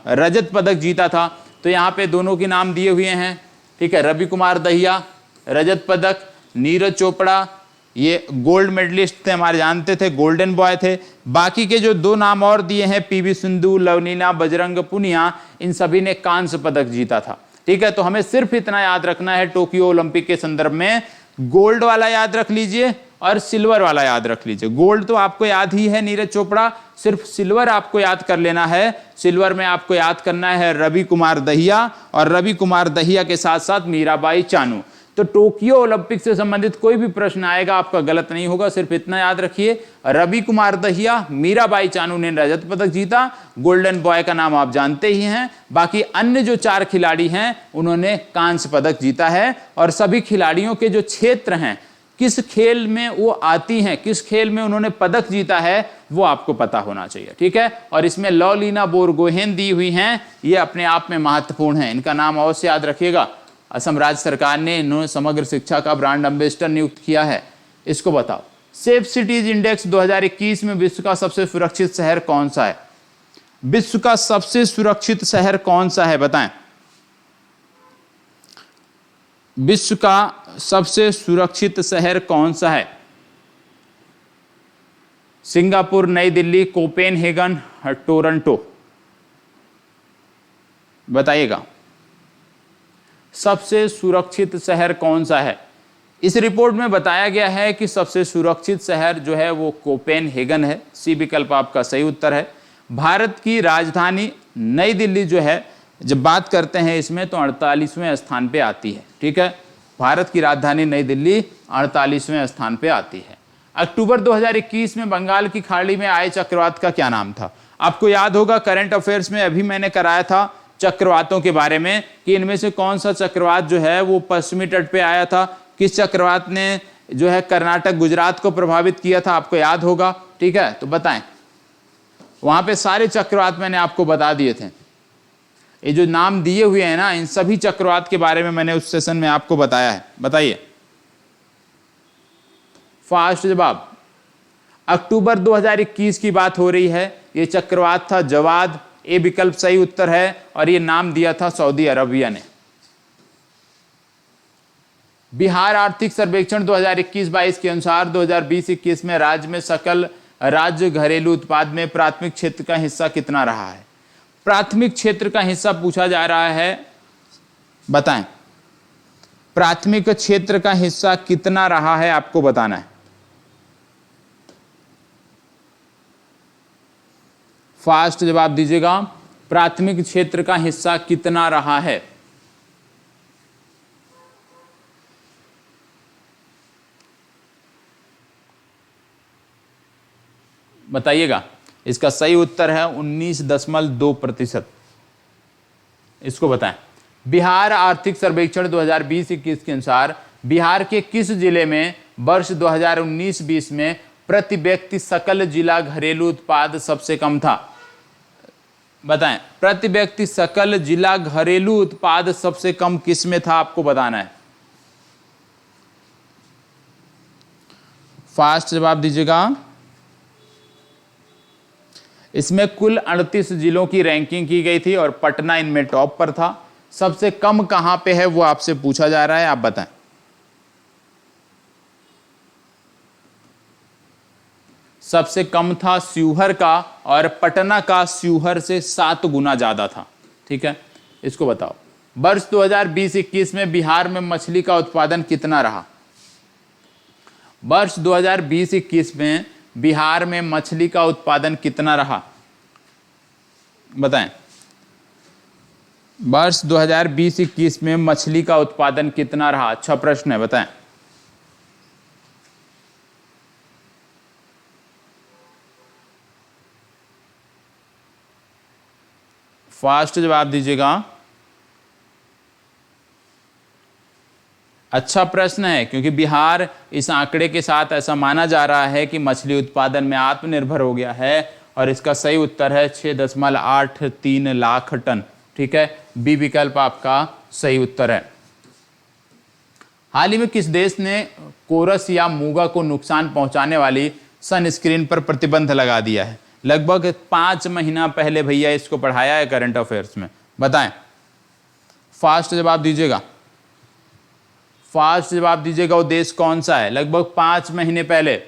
रजत पदक जीता था। तो यहाँ पे दोनों के नाम दिए हुए हैं, ठीक है। रवि कुमार दहिया रजत पदक, नीरज चोपड़ा ये गोल्ड मेडलिस्ट थे, हमारे जानते थे, गोल्डन बॉय थे। बाकी के जो 2 नाम और दिए हैं, पीवी सिंधु, लवलीना, बजरंग पुनिया, इन सभी ने कांस्य पदक जीता था, ठीक है। तो हमें सिर्फ इतना याद रखना है टोक्यो ओलंपिक के संदर्भ में, गोल्ड वाला याद रख लीजिए और सिल्वर वाला याद रख लीजिए। गोल्ड तो आपको याद ही है नीरज चोपड़ा, सिर्फ सिल्वर आपको याद कर लेना है। सिल्वर में आपको याद करना है रवि कुमार दहिया, और रवि कुमार दहिया के साथ साथ मीराबाई चानू। तो टोक्यो ओलंपिक से संबंधित कोई भी प्रश्न आएगा आपका गलत नहीं होगा, सिर्फ इतना याद रखिए, रवि कुमार दहिया, मीराबाई चानू ने रजत पदक जीता। गोल्डन बॉय का नाम आप जानते ही हैं। बाकी अन्य जो 4 खिलाड़ी हैं उन्होंने कांस्य पदक जीता है। और सभी खिलाड़ियों के जो क्षेत्र हैं, किस खेल में वो आती हैं, किस खेल में उन्होंने पदक जीता है, वो आपको पता होना चाहिए, ठीक है। और इसमें लवलीना बोरगोहेन दी हुई हैं, ये अपने आप में महत्वपूर्ण है, इनका नाम अवश्य याद रखिएगा। असम राज्य सरकार ने इन्होंने समग्र शिक्षा का ब्रांड एम्बेसडर नियुक्त किया है। इसको बताओ, सेफ सिटीज इंडेक्स 2021 में विश्व का सबसे सुरक्षित शहर कौन सा है? विश्व का सबसे सुरक्षित शहर कौन सा है, बताएं। विश्व का सबसे सुरक्षित शहर कौन सा है? सिंगापुर, नई दिल्ली, कोपेनहेगन, टोरंटो, बताइएगा सबसे सुरक्षित शहर कौन सा है? इस रिपोर्ट में बताया गया है कि सबसे सुरक्षित शहर जो है वो कोपेनहेगन है। सी विकल्प आपका सही उत्तर है। भारत की राजधानी नई दिल्ली जो है, जब बात करते हैं इसमें तो 48वें स्थान पे आती है। ठीक है, भारत की राजधानी नई दिल्ली 48वें स्थान पे आती है। अक्टूबर 2021 में बंगाल की खाड़ी में आए चक्रवात का क्या नाम था? आपको याद होगा करंट अफेयर्स में अभी मैंने कराया था चक्रवातों के बारे में कि इनमें से कौन सा चक्रवात जो है वो पश्चिमी तट पे आया था, किस चक्रवात ने जो है कर्नाटक गुजरात को प्रभावित किया था, आपको याद होगा। ठीक है, तो बताएं, वहां पे सारे चक्रवात मैंने आपको बता दिए थे। ये जो नाम दिए हुए हैं ना, इन सभी चक्रवात के बारे में मैंने उस सेशन में आपको बताया है। बताइए फास्ट जवाब। अक्टूबर 2021 की बात हो रही है, ये चक्रवात था जवाद, ए विकल्प सही उत्तर है, और ये नाम दिया था सऊदी अरबिया ने। बिहार आर्थिक सर्वेक्षण 2021-22 के अनुसार 2020-21 में राज्य में सकल राज्य घरेलू उत्पाद में प्राथमिक क्षेत्र का हिस्सा कितना रहा है? प्राथमिक क्षेत्र का हिस्सा पूछा जा रहा है, बताएं प्राथमिक क्षेत्र का हिस्सा कितना रहा है, आपको बताना है। फास्ट जवाब दीजिएगा, प्राथमिक क्षेत्र का हिस्सा कितना रहा है? बताइएगा। इसका सही उत्तर है 19.2%। इसको बताएं। बिहार आर्थिक सर्वेक्षण 2020-21 के अनुसार बिहार के किस जिले में वर्ष 2019-20 में प्रति व्यक्ति सकल जिला घरेलू उत्पाद सबसे कम था? बताएं, प्रति व्यक्ति सकल जिला घरेलू उत्पाद सबसे कम किस में था, आपको बताना है। फास्ट जवाब दीजिएगा। इसमें कुल 38 जिलों की रैंकिंग की गई थी और पटना इनमें टॉप पर था। सबसे कम कहां पे है वो आपसे पूछा जा रहा है, आप बताएं। सबसे कम था शिवहर का, और पटना का शिवहर से 7 गुना ज्यादा था। ठीक है, इसको बताओ। वर्ष 2020-21 में बिहार में मछली का उत्पादन कितना रहा? वर्ष 2020-21 में बिहार में मछली का उत्पादन कितना रहा, बताएं। वर्ष 2020-21 में मछली का उत्पादन कितना रहा? अच्छा प्रश्न है, बताएं। फास्ट जवाब दीजिएगा। अच्छा प्रश्न है, क्योंकि बिहार इस आंकड़े के साथ ऐसा माना जा रहा है कि मछली उत्पादन में आत्मनिर्भर हो गया है, और इसका सही उत्तर है 6.83 लाख टन। ठीक है, बी विकल्प आपका सही उत्तर है। हाल ही में किस देश ने कोरस या मूंगा को नुकसान पहुंचाने वाली सनस्क्रीन पर प्रतिबंध लगा दिया है? लगभग 5 महीना पहले भैया इसको पढ़ाया है करंट अफेयर्स में, बताएं। फास्ट जवाब दीजिएगा। फास्ट जवाब दीजिएगा, वो देश कौन सा है? लगभग 5 महीने पहले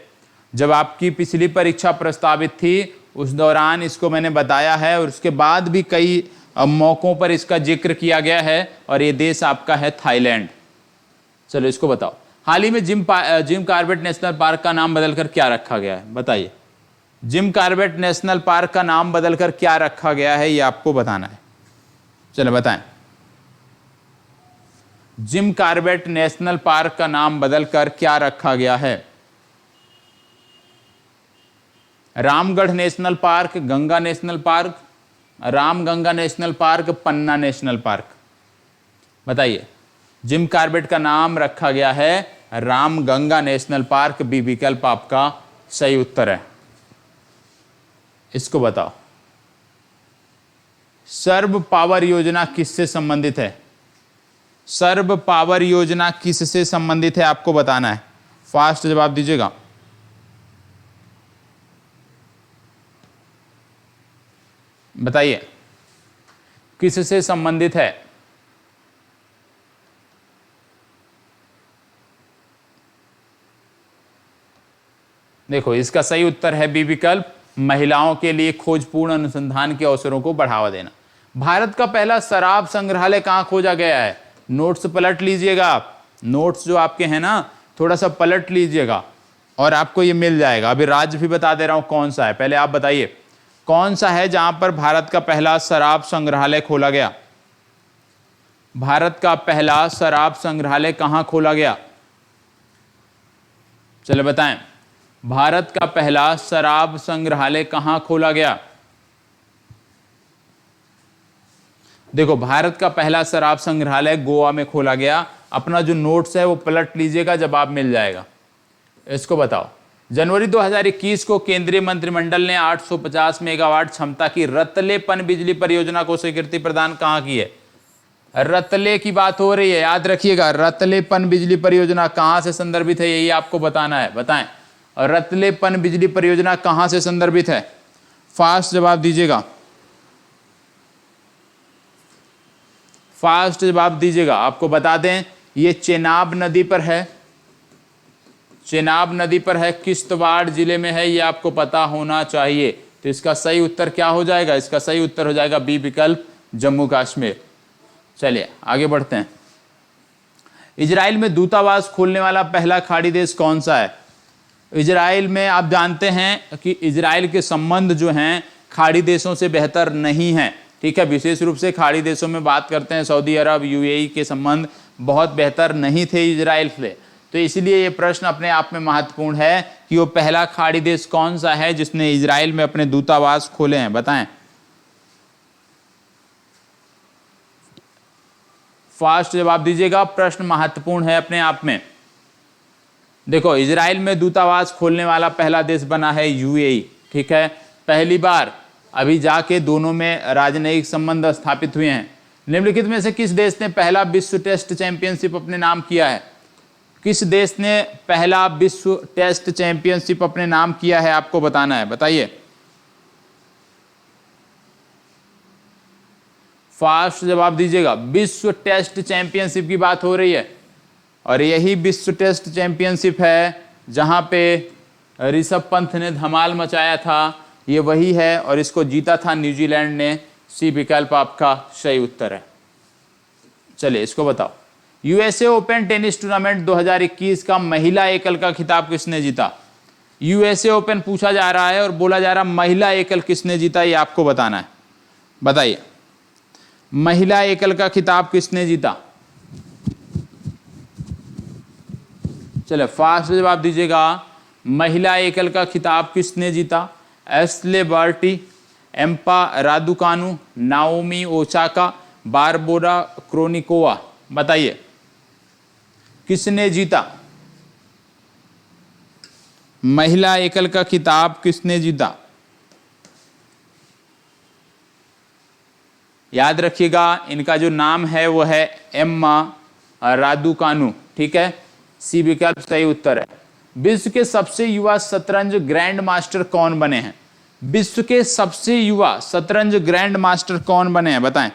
जब आपकी पिछली परीक्षा प्रस्तावित थी, उस दौरान इसको मैंने बताया है, और उसके बाद भी कई मौकों पर इसका जिक्र किया गया है, और ये देश आपका है थाईलैंड। चलो इसको बताओ। हाल ही में जिम कॉर्बेट नेशनल पार्क का नाम बदलकर क्या रखा गया है? बताइए। जिम कॉर्बेट नेशनल पार्क का नाम बदलकर क्या रखा गया है, ये आपको बताना है। चलो बताएं। जिम कॉर्बेट नेशनल पार्क का नाम बदलकर क्या रखा गया है? Ramgarh national park, Ganga national park, Ramganga national park, Panna national park. बताइए। जिम कॉर्बेट का नाम रखा गया है रामगंगा नेशनल पार्क, बी विकल्प आपका सही उत्तर है। इसको बताओ। सर्व पावर योजना किससे संबंधित है? सर्व पावर योजना किससे संबंधित है, आपको बताना है। फास्ट जवाब दीजिएगा। बताइए किससे संबंधित है? देखो, इसका सही उत्तर है बी विकल्प, महिलाओं के लिए खोजपूर्ण अनुसंधान के अवसरों को बढ़ावा देना। भारत का पहला शराब संग्रहालय कहां खोजा गया है? नोट्स पलट लीजिएगा आप, नोट्स जो आपके हैं ना, थोड़ा सा पलट लीजिएगा और आपको ये मिल जाएगा। अभी राज्य भी बता दे रहा हूं कौन सा है, पहले आप बताइए कौन सा है जहां पर भारत का पहला शराब संग्रहालय खोला गया? भारत का पहला शराब संग्रहालय कहां खोला गया? चलो बताएं, भारत का पहला शराब संग्रहालय कहां खोला गया? देखो, भारत का पहला शराब संग्रहालय गोवा में खोला गया। अपना जो नोट्स है वो पलट लीजिएगा, जवाब मिल जाएगा। इसको बताओ, जनवरी 2021 को केंद्रीय मंत्रिमंडल ने 850 मेगावाट क्षमता की रतले पनबिजली परियोजना को स्वीकृति प्रदान कहां की है? रतले की बात हो रही है, याद रखिएगा। रतले पनबिजली परियोजना कहां से संदर्भित है, यही आपको बताना है। बताएं, रतले पनबिजली परियोजना कहां से संदर्भित है? फास्ट जवाब दीजिएगा, फास्ट जवाब दीजिएगा। आपको बता दें, ये चेनाब नदी पर है, चेनाब नदी पर है, किश्तवाड़ जिले में है, ये आपको पता होना चाहिए। तो इसका सही उत्तर क्या हो जाएगा? इसका सही उत्तर हो जाएगा बी विकल्प, जम्मू कश्मीर। चलिए आगे बढ़ते हैं। इजराइल में दूतावास खोलने वाला पहला खाड़ी देश कौन सा है? इजराइल में आप जानते हैं कि इजराइल के संबंध जो हैं खाड़ी देशों से बेहतर नहीं हैं, ठीक है। विशेष रूप से खाड़ी देशों में बात करते हैं, सऊदी अरब, यूएई के संबंध बहुत बेहतर नहीं थे इजराइल से। तो इसलिए ये प्रश्न अपने आप में महत्वपूर्ण है कि वो पहला खाड़ी देश कौन सा है जिसने इजराइल में अपने दूतावास खोले हैं? बताएं, फास्ट जवाब दीजिएगा, प्रश्न महत्वपूर्ण है अपने आप में। देखो, इजराइल में दूतावास खोलने वाला पहला देश बना है यूएई, ठीक है। पहली बार अभी जाके दोनों में राजनयिक संबंध स्थापित हुए हैं। निम्नलिखित में से किस देश ने पहला विश्व टेस्ट चैंपियनशिप अपने नाम किया है? किस देश ने पहला विश्व टेस्ट चैंपियनशिप अपने नाम किया है, आपको बताना है। बताइए, फास्ट जवाब दीजिएगा। विश्व टेस्ट चैंपियनशिप की बात हो रही है, और यही विश्व टेस्ट चैंपियनशिप है जहां पे ऋषभ पंत ने धमाल मचाया था, ये वही है, और इसको जीता था न्यूजीलैंड ने। सी विकल्प आपका सही उत्तर है। चलिए इसको बताओ, यूएसए ओपन टेनिस टूर्नामेंट 2021 का महिला एकल का खिताब किसने जीता? यूएसए ओपन पूछा जा रहा है और बोला जा रहा महिला एकल किसने जीता, ये आपको बताना है। बताइए, महिला एकल का खिताब किसने जीता? चलो फास्ट जवाब दीजिएगा, महिला एकल का खिताब किसने जीता? Ashleigh Barty, Emma Raducanu, Naomi Osaka, Barbora Krejcikova. बताइए किसने जीता? महिला एकल का खिताब किसने जीता? याद रखिएगा, इनका जो नाम है वो है एम्मा रादुकानु, ठीक है। सी विकल्प सही उत्तर है। विश्व के सबसे युवा शतरंज ग्रैंड मास्टर कौन बने हैं? विश्व के सबसे युवा शतरंज ग्रैंड मास्टर कौन बने हैं? बताएं,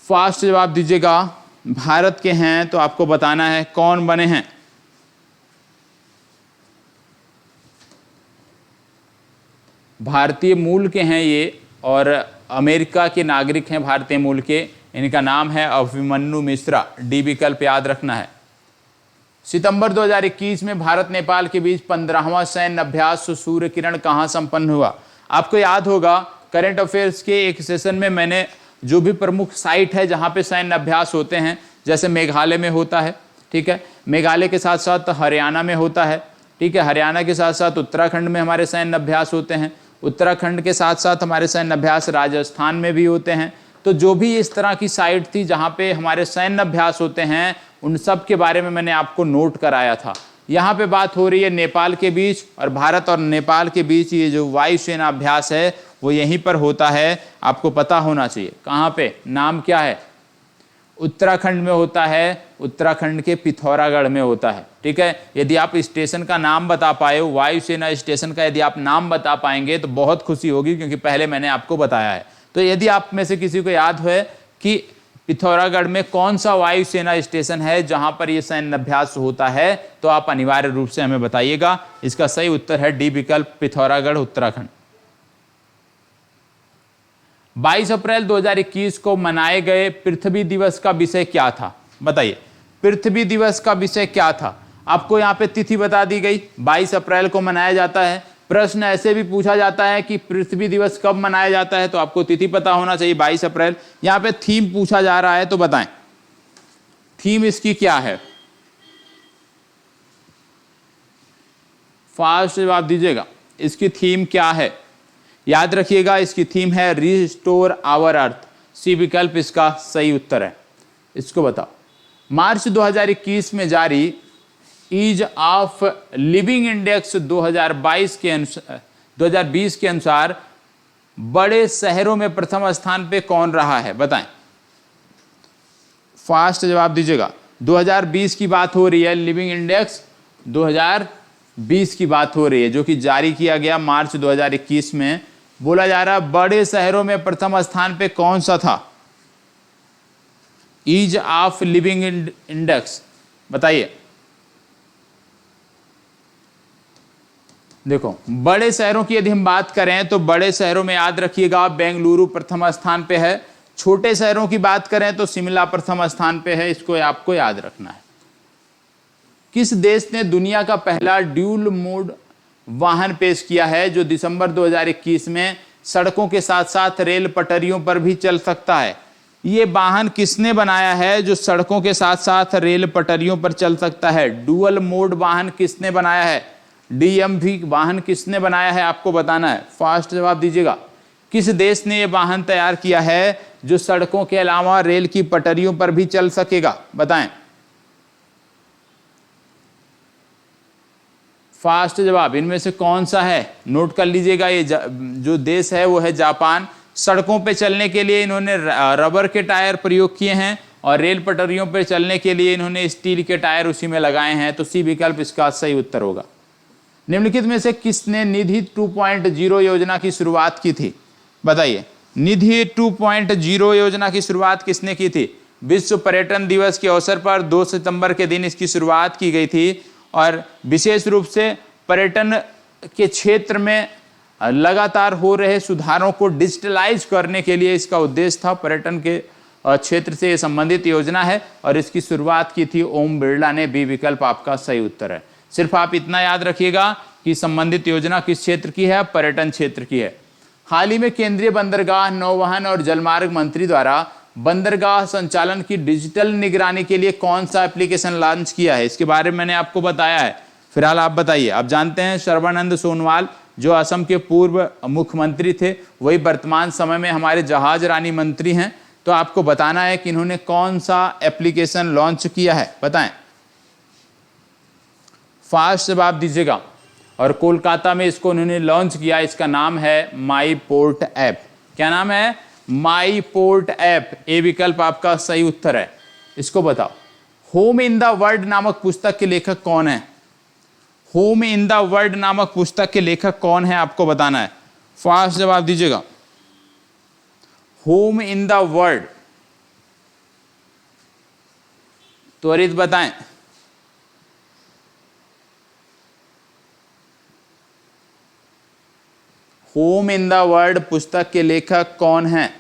फास्ट जवाब दीजिएगा। भारत के हैं तो आपको बताना है कौन बने हैं। भारतीय मूल के हैं ये, और अमेरिका के नागरिक हैं भारतीय मूल के। इनका नाम है अभिमन्यु मिश्रा। डी विकल्प याद रखना है। सितंबर 2021 में भारत नेपाल के बीच 15वां सैन्य अभ्यास सूर्य किरण कहां संपन्न हुआ? आपको याद होगा, करंट अफेयर्स के एक सेशन में मैंने जो भी प्रमुख साइट है जहां पे सैन्य अभ्यास होते हैं, जैसे मेघालय में होता है, ठीक है, मेघालय के साथ साथ हरियाणा में होता है, ठीक है, हरियाणा के साथ साथ उत्तराखंड में हमारे सैन्य अभ्यास होते हैं, उत्तराखंड के साथ साथ हमारे सैन्य अभ्यास राजस्थान में भी होते हैं। तो जो भी इस तरह की साइट थी जहां पे हमारे सैन्य अभ्यास होते हैं, उन सब के बारे में मैंने आपको नोट कराया था। यहाँ पे बात हो रही है नेपाल के बीच, और भारत और नेपाल के बीच ये जो वायुसेना अभ्यास है वो यहीं पर होता है। आपको पता होना चाहिए कहाँ पे, नाम क्या है? उत्तराखंड में होता है, उत्तराखंड के पिथौरागढ़ में होता है, ठीक है। यदि आप स्टेशन का नाम बता पाए, वायुसेना स्टेशन का यदि आप नाम बता पाएंगे तो बहुत खुशी होगी, क्योंकि पहले मैंने आपको बताया है। तो यदि आप में से किसी को याद है कि पिथौरागढ़ में कौन सा वायुसेना स्टेशन है जहां पर यह सैन्य अभ्यास होता है, तो आप अनिवार्य रूप से हमें बताइएगा। इसका सही उत्तर है डी विकल्प, पिथौरागढ़, उत्तराखंड। 22 अप्रैल 2021 को मनाए गए पृथ्वी दिवस का विषय क्या था? बताइए, पृथ्वी दिवस का विषय क्या था? आपको यहाँ पे तिथि बता दी गई, 22 अप्रैल को मनाया जाता है। प्रश्न ऐसे भी पूछा जाता है कि पृथ्वी दिवस कब मनाया जाता है, तो आपको तिथि पता होना चाहिए, 22 अप्रैल। यहां पे थीम पूछा जा रहा है, तो बताएं थीम इसकी क्या है, फास्ट जवाब दीजिएगा। इसकी थीम क्या है, याद रखिएगा इसकी थीम है रिस्टोर आवर अर्थ। सी विकल्प इसका सही उत्तर है। इसको बताओ। मार्च 2021 में जारी ईज ऑफ लिविंग इंडेक्स 2020 के अनुसार बड़े शहरों में प्रथम स्थान पे कौन रहा है, बताएं। फास्ट जवाब दीजिएगा। 2020 की बात हो रही है, लिविंग इंडेक्स 2020 की बात हो रही है, जो कि जारी किया गया मार्च 2021 में। बोला जा रहा है बड़े शहरों में प्रथम स्थान पे कौन सा था, ईज ऑफ लिविंग इंडेक्स, बताइए। देखो, बड़े शहरों की यदि हम बात करें तो बड़े शहरों में याद रखिएगा बेंगलुरु प्रथम स्थान पे है। छोटे शहरों की बात करें तो शिमला प्रथम स्थान पे है। इसको आपको याद रखना है। किस देश ने दुनिया का पहला ड्यूल मोड वाहन पेश किया है, जो दिसंबर 2021 में सड़कों के साथ साथ रेल पटरियों पर भी चल सकता है? ये वाहन किसने बनाया है जो सड़कों के साथ साथ रेल पटरियों पर चल सकता है? डुअल मोड वाहन किसने बनाया है? डीएमवी वाहन किसने बनाया है, आपको बताना है। फास्ट जवाब दीजिएगा। किस देश ने यह वाहन तैयार किया है जो सड़कों के अलावा रेल की पटरियों पर भी चल सकेगा, बताएं। फास्ट जवाब, इनमें से कौन सा है, नोट कर लीजिएगा। ये जो देश है वो है जापान। सड़कों पे चलने के लिए इन्होंने रबर के टायर प्रयोग किए हैं और रेल पटरियों पर चलने के लिए इन्होंने स्टील के टायर उसी में लगाए हैं। तो सी विकल्प इसका सही उत्तर होगा। निम्नलिखित में से किसने निधि 2.0 योजना की शुरुआत की थी, बताइए। निधि 2.0 योजना की शुरुआत किसने की थी? विश्व पर्यटन दिवस के अवसर पर 2 सितंबर के दिन इसकी शुरुआत की गई थी और विशेष रूप से पर्यटन के क्षेत्र में लगातार हो रहे सुधारों को डिजिटलाइज करने के लिए इसका उद्देश्य था। पर्यटन के क्षेत्र से संबंधित योजना है और इसकी शुरुआत की थी ओम बिरला ने। बी विकल्प आपका सही उत्तर है। सिर्फ आप इतना याद रखिएगा कि संबंधित योजना किस क्षेत्र की है, पर्यटन क्षेत्र की है। हाल ही में केंद्रीय बंदरगाह, नौवहन और जलमार्ग मंत्री द्वारा बंदरगाह संचालन की डिजिटल निगरानी के लिए कौन सा एप्लीकेशन लॉन्च किया है, इसके बारे में मैंने आपको बताया है। फिलहाल आप बताइए। आप जानते हैं सर्बानंद सोनोवाल जो असम के पूर्व मुख्यमंत्री थे, वही वर्तमान समय में हमारे जहाज रानी मंत्री हैं। तो आपको बताना है कि इन्होंने कौन सा एप्लीकेशन लॉन्च किया है, बताएं। फास्ट जवाब दीजिएगा। और कोलकाता में इसको उन्होंने लॉन्च किया। इसका नाम है माई पोर्ट ऐप। क्या नाम है? माई पोर्ट ऐप। ए विकल्प आपका सही उत्तर है। इसको बताओ। होम इन द वर्ल्ड नामक पुस्तक के लेखक कौन है? होम इन द वर्ल्ड नामक पुस्तक के लेखक कौन है, आपको बताना है। फास्ट जवाब दीजिएगा। होम इन द वर्ल्ड, त्वरित बताएं। होम इन द वर्ल्ड पुस्तक के लेखक कौन हैं?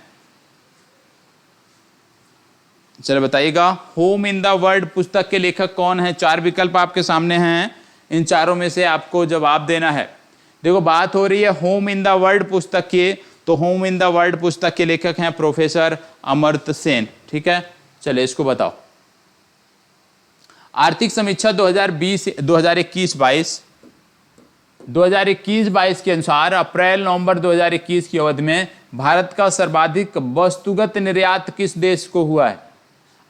चलो बताइएगा। होम इन द वर्ल्ड पुस्तक के लेखक कौन है? 4 विकल्प आपके सामने हैं। इन चारों में से आपको जवाब देना है। देखो, बात हो रही है होम इन द वर्ल्ड पुस्तक की, तो होम इन द वर्ल्ड पुस्तक के लेखक हैं प्रोफेसर अमर्त्य सेन। ठीक है, चलिए इसको बताओ। आर्थिक समीक्षा 2021-22 के अनुसार अप्रैल नवंबर 2021 की अवधि में भारत का सर्वाधिक वस्तुगत निर्यात किस देश को हुआ है?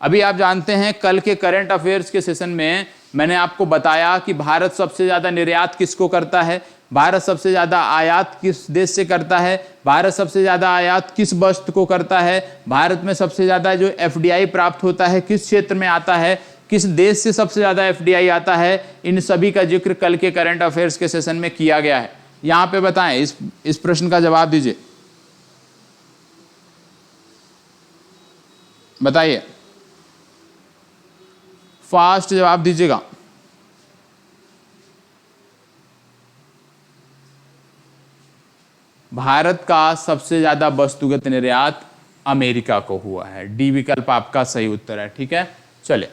अभी आप जानते हैं कल के करंट अफेयर्स के सेशन में मैंने आपको बताया कि भारत सबसे ज्यादा निर्यात किसको करता है, भारत सबसे ज्यादा आयात किस देश से करता है, भारत सबसे ज्यादा आयात किस वस्तु को करता है, भारत में सबसे ज्यादा जो एफडीआई प्राप्त होता है किस क्षेत्र में आता है, किस देश से सबसे ज्यादा एफडीआई आता है। इन सभी का जिक्र कल के करंट अफेयर्स के सेशन में किया गया है। यहां पे बताएं, इस प्रश्न का जवाब दीजिए। बताइए, फास्ट जवाब दीजिएगा। भारत का सबसे ज्यादा वस्तुगत निर्यात अमेरिका को हुआ है। डी विकल्प आपका सही उत्तर है। ठीक है, चलिए।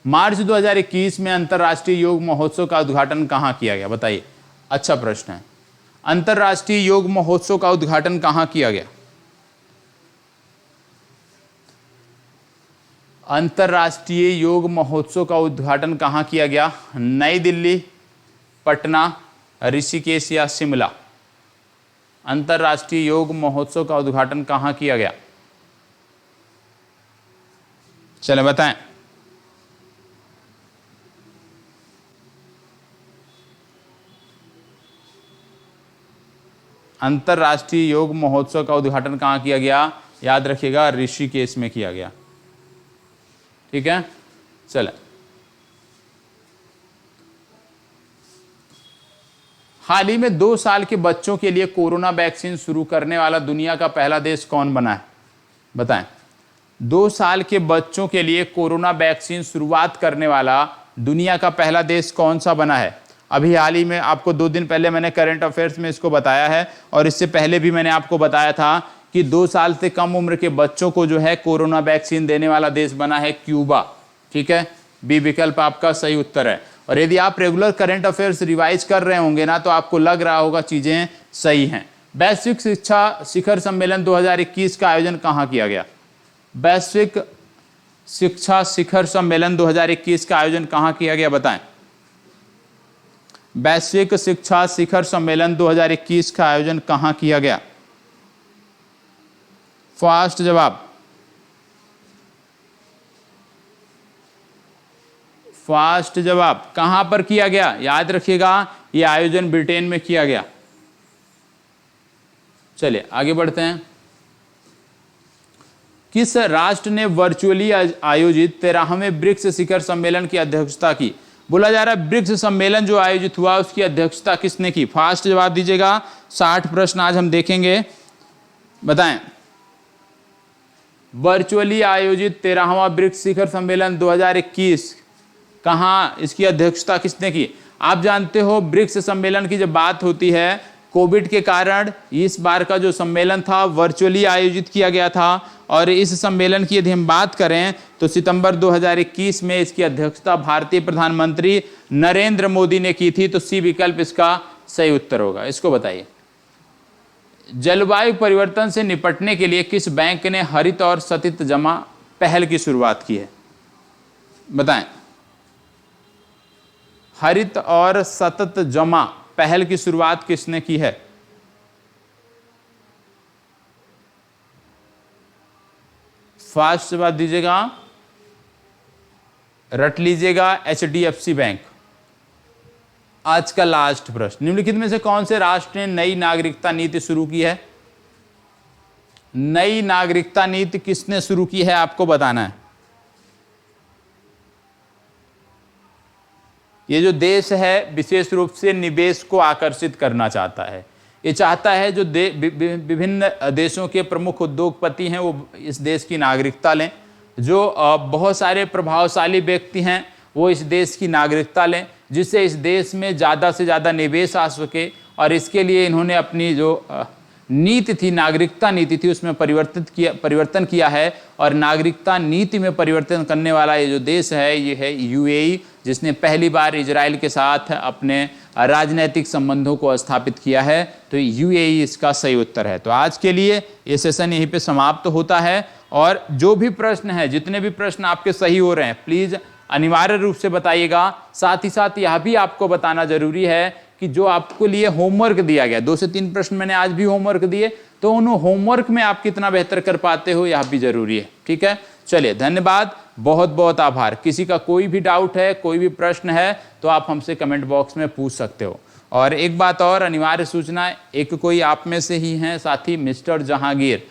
मार्च 2021 में अंतर्राष्ट्रीय योग महोत्सव का उद्घाटन कहाँ किया गया? बताइए, अच्छा प्रश्न है। अंतर्राष्ट्रीय योग महोत्सव का उद्घाटन कहाँ किया गया? अंतर्राष्ट्रीय योग महोत्सव का उद्घाटन कहाँ किया गया? नई दिल्ली, पटना, ऋषिकेश या शिमला? अंतर्राष्ट्रीय योग महोत्सव का उद्घाटन कहाँ किया गया? चले बताएं। अंतर्राष्ट्रीय योग महोत्सव का उद्घाटन कहाँ किया गया? याद रखिएगा, ऋषिकेश में किया गया। ठीक है, चले। हाल ही में 2 साल के बच्चों के लिए कोरोना वैक्सीन शुरू करने वाला दुनिया का पहला देश कौन बना है? बताएं। 2 साल के बच्चों के लिए कोरोना वैक्सीन शुरुआत करने वाला दुनिया का पहला देश कौन सा बना है? अभी हाल ही में, आपको 2 दिन पहले मैंने करंट अफेयर्स में इसको बताया है, और इससे पहले भी मैंने आपको बताया था कि 2 साल से कम उम्र के बच्चों को जो है कोरोना वैक्सीन देने वाला देश बना है क्यूबा। ठीक है, बी विकल्प आपका सही उत्तर है। और यदि आप रेगुलर करंट अफेयर्स रिवाइज कर रहे होंगे ना, तो आपको लग रहा होगा चीजें सही हैं। वैश्विक शिक्षा शिखर सम्मेलन 2021 का आयोजन कहाँ किया गया? वैश्विक शिक्षा शिखर सम्मेलन 2021 का आयोजन कहाँ किया गया? बताएं। वैश्विक शिक्षा शिखर सम्मेलन 2021 का आयोजन कहाँ किया गया? फास्ट जवाब, फास्ट जवाब। कहां पर किया गया? याद रखिएगा, यह आयोजन ब्रिटेन में किया गया। चलिए आगे बढ़ते हैं। किस राष्ट्र ने वर्चुअली आयोजित 13वें ब्रिक्स शिखर सम्मेलन की अध्यक्षता की? बोला जा रहा है ब्रिक्स सम्मेलन जो आयोजित हुआ उसकी अध्यक्षता किसने की? फास्ट जवाब दीजिएगा। 60 प्रश्न आज हम देखेंगे, बताएं। वर्चुअली आयोजित 13वां ब्रिक्स शिखर सम्मेलन 2021 कहाँ, इसकी अध्यक्षता किसने की? आप जानते हो ब्रिक्स सम्मेलन की जब बात होती है, कोविड के कारण इस बार का जो सम्मेलन था वर्चुअली आयोजित किया गया था, और इस सम्मेलन की यदि हम बात करें तो सितंबर 2021 में इसकी अध्यक्षता भारतीय प्रधानमंत्री नरेंद्र मोदी ने की थी। तो सी विकल्प इसका सही उत्तर होगा। इसको बताइए। जलवायु परिवर्तन से निपटने के लिए किस बैंक ने हरित और सतत जमा पहल की शुरुआत की है? बताएं। हरित और सतत जमा पहल की शुरुआत किसने की है? फास्ट जवाब दीजिएगा, रट लीजिएगा, HDFC बैंक। आज का लास्ट प्रश्न, निम्नलिखित में से कौन से राष्ट्र ने नई नागरिकता नीति शुरू की है? नई नागरिकता नीति किसने शुरू की है आपको बताना है। ये जो देश है विशेष रूप से निवेश को आकर्षित करना चाहता है। ये चाहता है जो विभिन्न देशों के प्रमुख उद्योगपति हैं वो इस देश की नागरिकता लें, जो बहुत सारे प्रभावशाली व्यक्ति हैं वो इस देश की नागरिकता लें, जिससे इस देश में ज़्यादा से ज़्यादा निवेश आ सके। और इसके लिए इन्होंने अपनी जो नीति थी, नागरिकता नीति थी, उसमें परिवर्तन किया है। और नागरिकता नीति में परिवर्तन करने वाला ये जो देश है ये है UAE, जिसने पहली बार इजराइल के साथ अपने राजनीतिक संबंधों को स्थापित किया है। तो UAE इसका सही उत्तर है। तो आज के लिए ये सेशन यहीं पे समाप्त होता है। और जो भी प्रश्न है, जितने भी प्रश्न आपके सही हो रहे हैं, प्लीज़ अनिवार्य रूप से बताइएगा। साथ ही साथ यह भी आपको बताना जरूरी है कि जो आपको लिए होमवर्क दिया गया, 2 से 3 प्रश्न मैंने आज भी होमवर्क दिए, तो उन होमवर्क में आप कितना बेहतर कर पाते हो यह भी जरूरी है। ठीक है, चलिए धन्यवाद, बहुत बहुत आभार। किसी का कोई भी डाउट है, कोई भी प्रश्न है तो आप हमसे कमेंट बॉक्स में पूछ सकते हो। और एक बात और अनिवार्य सूचना, एक कोई आप में से ही हैं साथी मिस्टर जहांगीर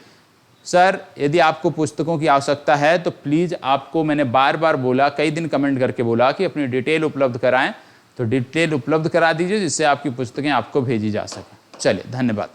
सर, यदि आपको पुस्तकों की आवश्यकता है तो प्लीज़, आपको मैंने बार बार बोला, कई दिन कमेंट करके बोला कि अपनी डिटेल उपलब्ध कराएं, तो डिटेल उपलब्ध करा दीजिए जिससे आपकी पुस्तकें आपको भेजी जा सकें। चलिए धन्यवाद।